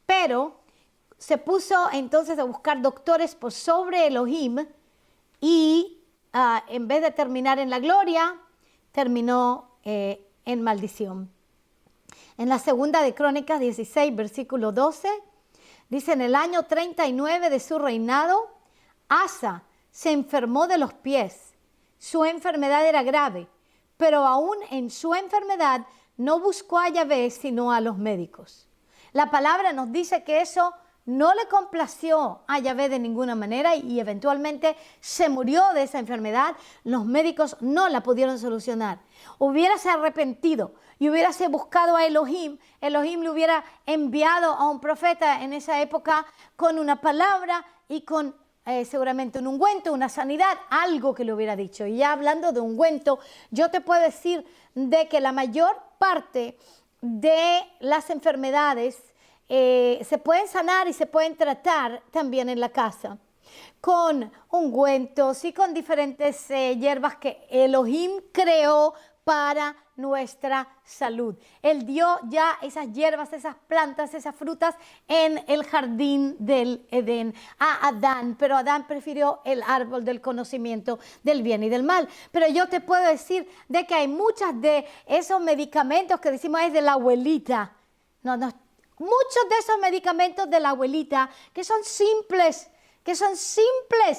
pero se puso entonces a buscar doctores por sobre Elohim, y en vez de terminar en la gloria, terminó en maldición. En la segunda de Crónicas 16, versículo 12, dice: en el año 39 de su reinado, Asa se enfermó de los pies. Su enfermedad era grave, pero aún en su enfermedad no buscó a Yahvé sino a los médicos. La palabra nos dice que eso no le complació a Yahvé de ninguna manera, y eventualmente se murió de esa enfermedad. Los médicos no la pudieron solucionar. Hubiérase arrepentido y hubiérase buscado a Elohim, Elohim le hubiera enviado a un profeta en esa época con una palabra y con seguramente un ungüento, una sanidad, algo que le hubiera dicho. Y ya hablando de ungüento, yo te puedo decir de que la mayor parte de las enfermedades se pueden sanar y se pueden tratar también en la casa, con ungüentos y con diferentes hierbas que Elohim creó para nuestra salud. Él dio ya esas hierbas, esas plantas, esas frutas en el jardín del Edén a Adán, pero Adán prefirió el árbol del conocimiento del bien y del mal. Pero yo te puedo decir de que hay muchos de esos medicamentos que decimos es de la abuelita. Muchos de esos medicamentos de la abuelita que son simples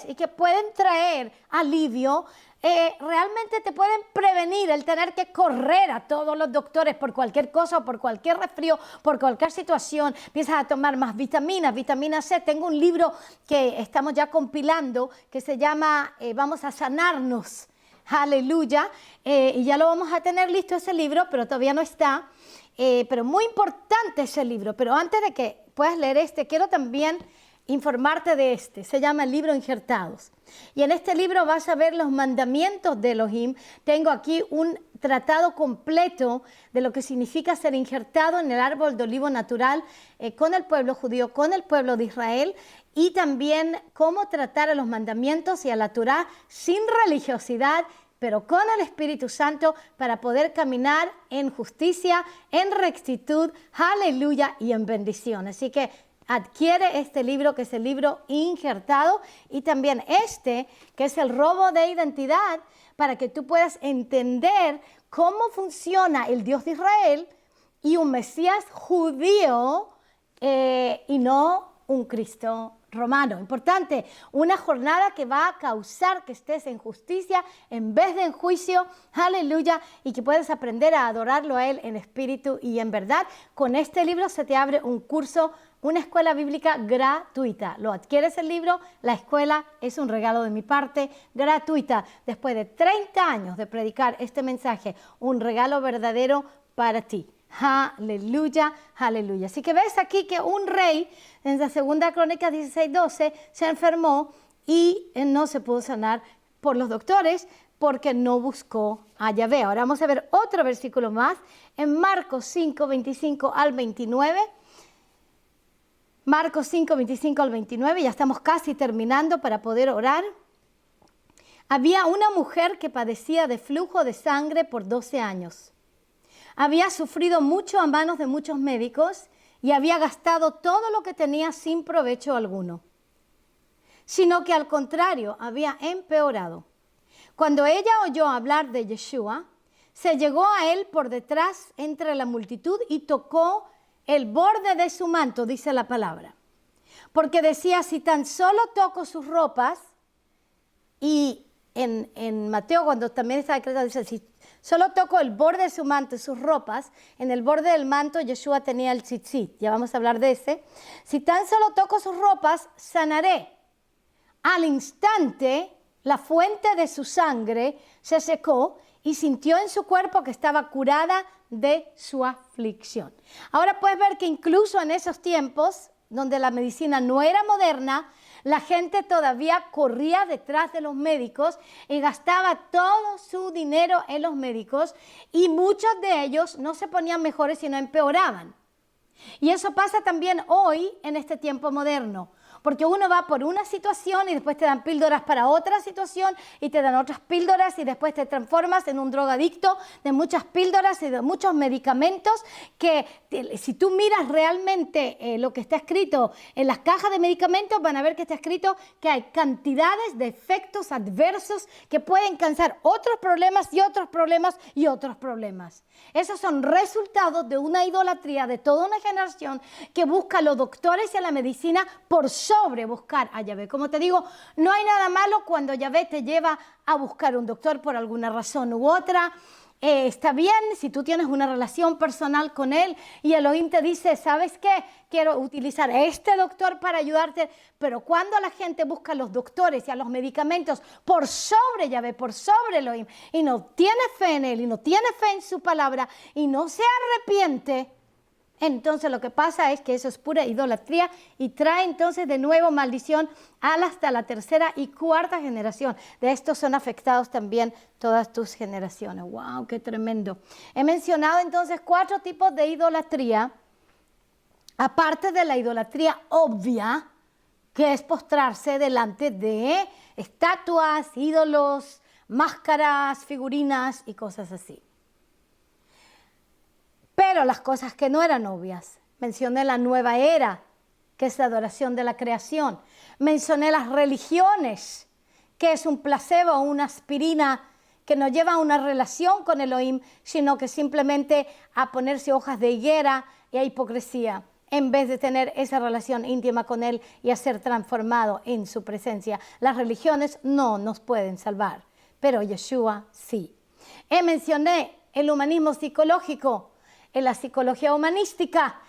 y que pueden traer alivio, realmente te pueden prevenir el tener que correr a todos los doctores por cualquier cosa, por cualquier resfrío, por cualquier situación. Empiezas a tomar más vitaminas, vitamina C. Tengo un libro que estamos ya compilando que se llama Vamos a sanarnos. Aleluya. Y ya lo vamos a tener listo ese libro, pero todavía no está. Pero muy importante ese libro. Pero antes de que puedas leer quiero también informarte de se llama el libro Injertados. Y en este libro vas a ver los mandamientos de Elohim. Tengo aquí un tratado completo de lo que significa ser injertado en el árbol de olivo natural con el pueblo judío, con el pueblo de Israel, y también cómo tratar a los mandamientos y a la Torá sin religiosidad, pero con el Espíritu Santo para poder caminar en justicia, en rectitud, aleluya, y en bendición. Así que adquiere este libro, que es el libro Injertado, y también que es el robo de identidad, para que tú puedas entender cómo funciona el Dios de Israel y un Mesías judío y no un Cristo romano. Importante, una jornada que va a causar que estés en justicia en vez de en juicio, aleluya, y que puedes aprender a adorarlo a Él en espíritu y en verdad. Con este libro se te abre un curso, una escuela bíblica gratuita. Lo adquieres el libro, la escuela es un regalo de mi parte, gratuita. Después de 30 años de predicar este mensaje, un regalo verdadero para ti. Aleluya, aleluya. Así que ves aquí que un rey, en la segunda Crónica 16:12, se enfermó y no se pudo sanar por los doctores porque no buscó a Yahvé. Ahora vamos a ver otro versículo más en Marcos 5:25 al 29. Marcos 5:25 al 29, ya estamos casi terminando para poder orar. Había una mujer que padecía de flujo de sangre por 12 años. Había sufrido mucho a manos de muchos médicos y había gastado todo lo que tenía sin provecho alguno, sino que al contrario había empeorado. Cuando ella oyó hablar de Yeshua, se llegó a él por detrás entre la multitud y tocó el borde de su manto, dice la palabra. Porque decía, si tan solo toco sus ropas, y en Mateo, cuando también está decretado, dice, si solo toco el borde de su manto y sus ropas, en el borde del manto Yeshua tenía el tzitzit, ya vamos a hablar de ese. Si tan solo toco sus ropas, sanaré. Al instante, la fuente de su sangre se secó y sintió en su cuerpo que estaba curada de su aflicción. Ahora puedes ver que incluso en esos tiempos, donde la medicina no era moderna, la gente todavía corría detrás de los médicos y gastaba todo su dinero en los médicos, y muchos de ellos no se ponían mejores sino empeoraban. Y eso pasa también hoy en este tiempo moderno. Porque uno va por una situación y después te dan píldoras para otra situación y te dan otras píldoras y después te transformas en un drogadicto de muchas píldoras y de muchos medicamentos que si tú miras realmente lo que está escrito en las cajas de medicamentos, van a ver que está escrito que hay cantidades de efectos adversos que pueden causar otros problemas y otros problemas y otros problemas. Esos son resultados de una idolatría de toda una generación que busca a los doctores y a la medicina por sobre buscar a Yahvé. Como te digo, no hay nada malo cuando Yahvé te lleva a buscar un doctor por alguna razón u otra. Está bien si tú tienes una relación personal con él y Elohim te dice, ¿sabes qué? Quiero utilizar a este doctor para ayudarte, pero cuando la gente busca a los doctores y a los medicamentos por sobre Yahvé, por sobre Elohim, y no tiene fe en él, y no tiene fe en su palabra, y no se arrepiente, entonces lo que pasa es que eso es pura idolatría y trae entonces de nuevo maldición hasta la tercera y cuarta generación. De estos son afectados también todas tus generaciones. ¡Wow! ¡Qué tremendo! He mencionado entonces 4 tipos de idolatría, aparte de la idolatría obvia, que es postrarse delante de estatuas, ídolos, máscaras, figurinas y cosas así. Pero las cosas que no eran obvias, mencioné la nueva era, que es la adoración de la creación. Mencioné las religiones, que es un placebo o una aspirina que no lleva a una relación con Elohim, sino que simplemente a ponerse hojas de higuera y a hipocresía, en vez de tener esa relación íntima con Él y a ser transformado en su presencia. Las religiones no nos pueden salvar, pero Yeshua sí. Mencioné el humanismo psicológico, en la psicología humanística,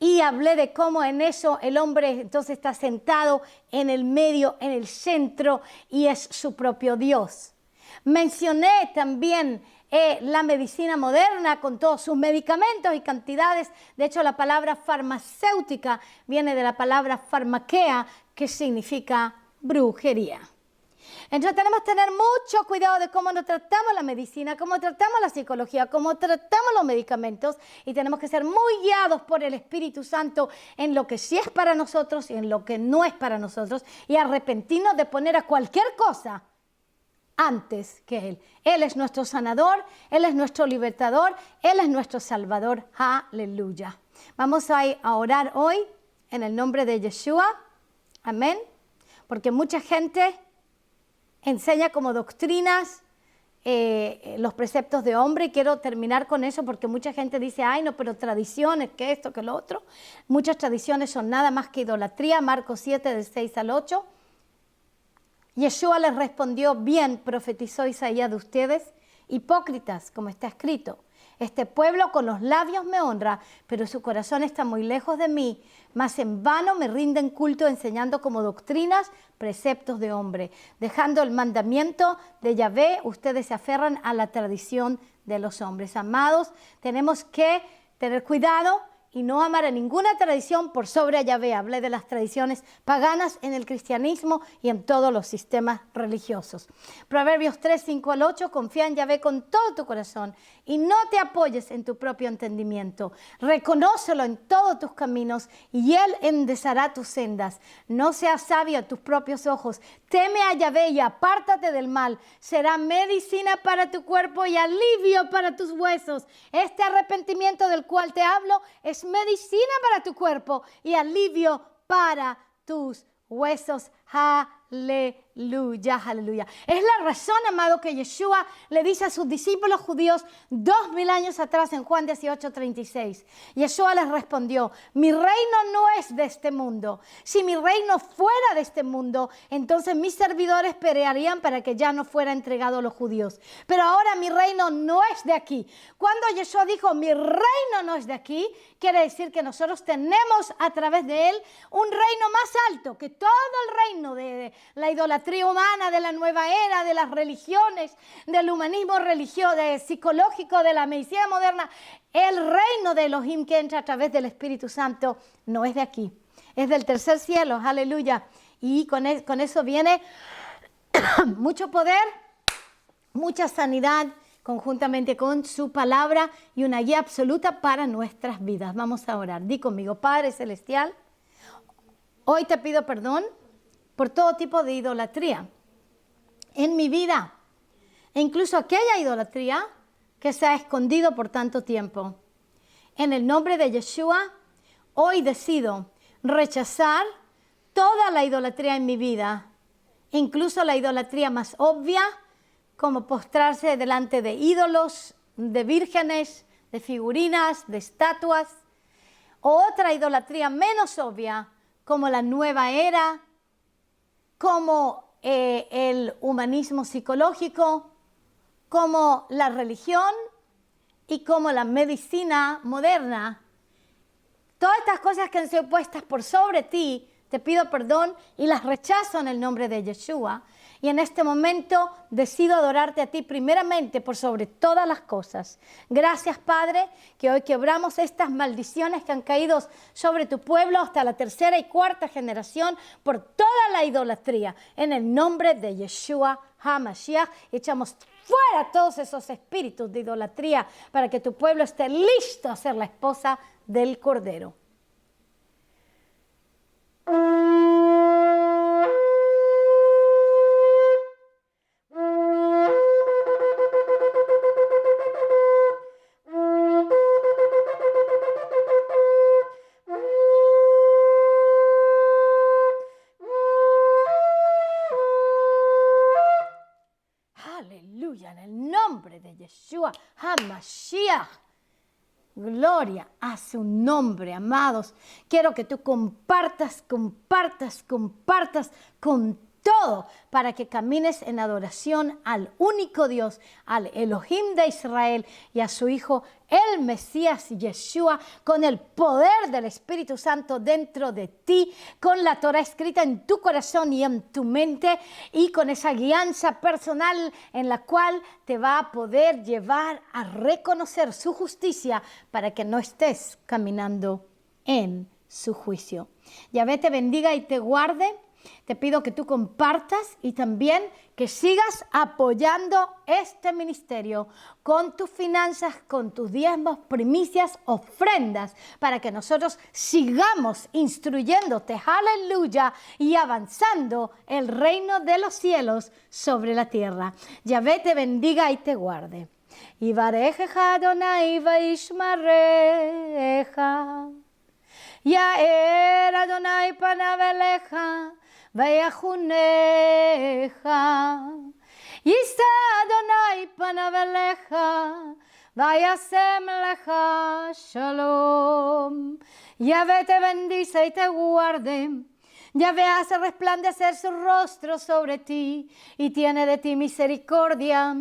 y hablé de cómo en eso el hombre entonces está sentado en el medio, en el centro, y es su propio Dios. Mencioné también la medicina moderna con todos sus medicamentos y cantidades. De hecho, la palabra farmacéutica viene de la palabra farmaquea, que significa brujería. Entonces tenemos que tener mucho cuidado de cómo nos tratamos la medicina, cómo tratamos la psicología, cómo tratamos los medicamentos, y tenemos que ser muy guiados por el Espíritu Santo en lo que sí es para nosotros y en lo que no es para nosotros, y arrepentirnos de poner a cualquier cosa antes que Él. Él es nuestro sanador, Él es nuestro libertador, Él es nuestro salvador. Aleluya. Vamos a orar hoy en el nombre de Yeshua. Amén. Porque mucha gente enseña como doctrinas los preceptos de hombre, y quiero terminar con eso porque mucha gente dice, ay no, pero tradiciones, que esto, que lo otro. Muchas tradiciones son nada más que idolatría. Marcos 7, del 6 al 8. Yeshua les respondió, bien profetizó Isaías de ustedes, hipócritas, como está escrito. Este pueblo con los labios me honra, pero su corazón está muy lejos de mí. Mas en vano me rinden culto enseñando como doctrinas preceptos de hombre. Dejando el mandamiento de Yahvé, ustedes se aferran a la tradición de los hombres. Amados, tenemos que tener cuidado y no amar a ninguna tradición por sobre a Yahvé. Hablé de las tradiciones paganas en el cristianismo y en todos los sistemas religiosos. Proverbios 3, 5 al 8, confía en Yahvé con todo tu corazón y no te apoyes en tu propio entendimiento. Reconócelo en todos tus caminos y Él enderezará tus sendas. No seas sabio a tus propios ojos. Teme a Yahvé y apártate del mal. Será medicina para tu cuerpo y alivio para tus huesos. Este arrepentimiento del cual te hablo es medicina para tu cuerpo y alivio para tus huesos. Aleluya, aleluya. Es la razón, amado, que Yeshua le dice a sus discípulos judíos 2000 años atrás en Juan 18:36. Yeshua les respondió, mi reino no es de este mundo. Si mi reino fuera de este mundo, entonces mis servidores pelearían para que ya no fuera entregado a los judíos. Pero ahora mi reino no es de aquí. Cuando Yeshua dijo, mi reino no es de aquí, quiere decir que nosotros tenemos a través de Él un reino más alto que todo el reino de la idolatría humana, de la nueva era, de las religiones, del humanismo religioso, psicológico, de la medicina moderna. El reino de Elohim que entra a través del Espíritu Santo no es de aquí, es del tercer cielo, aleluya. Y con eso viene mucho poder, mucha sanidad, conjuntamente con su palabra y una guía absoluta para nuestras vidas. Vamos a orar. Di conmigo, Padre Celestial, hoy te pido perdón por todo tipo de idolatría en mi vida, e incluso aquella idolatría que se ha escondido por tanto tiempo. En el nombre de Yeshua, hoy decido rechazar toda la idolatría en mi vida, incluso la idolatría más obvia, como postrarse delante de ídolos, de vírgenes, de figurinas, de estatuas, o otra idolatría menos obvia, como la nueva era, como el humanismo psicológico, como la religión y como la medicina moderna. Todas estas cosas que han sido puestas por sobre ti, te pido perdón y las rechazo en el nombre de Yeshua. Y en este momento decido adorarte a ti primeramente por sobre todas las cosas. Gracias, Padre, que hoy quebramos estas maldiciones que han caído sobre tu pueblo hasta la tercera y cuarta generación por toda la idolatría. En el nombre de Yeshua HaMashiach, echamos fuera todos esos espíritus de idolatría para que tu pueblo esté listo a ser la esposa del Cordero. Aleluya, en el nombre de Yeshua HaMashiach. Gloria a su nombre, amados. Quiero que tú compartas con todo para que camines en adoración al único Dios, al Elohim de Israel y a su Hijo, el Mesías Yeshua, con el poder del Espíritu Santo dentro de ti, con la Torah escrita en tu corazón y en tu mente, y con esa guianza personal en la cual te va a poder llevar a reconocer su justicia para que no estés caminando en su juicio. Yahvé te bendiga y te guarde. Te pido que tú compartas y también que sigas apoyando este ministerio con tus finanzas, con tus diezmos, primicias, ofrendas, para que nosotros sigamos instruyéndote, aleluya, y avanzando el reino de los cielos sobre la tierra. Yahvé te bendiga y te guarde. Yivarejeja Adonai vaishmareja. Yaer Adonai panav elecha ויחונך. יישא אדוני פניו אליך, וישם לך shalom. Yahvé te bendice y te guarde. Yahvé hace resplandecer su rostro sobre ti y tiene de ti misericordia.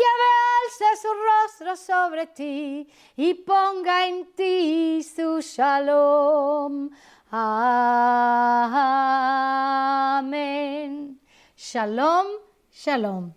Yahvé alce su rostro sobre ti y ponga en ti su shalom. Amén. Shalom, shalom.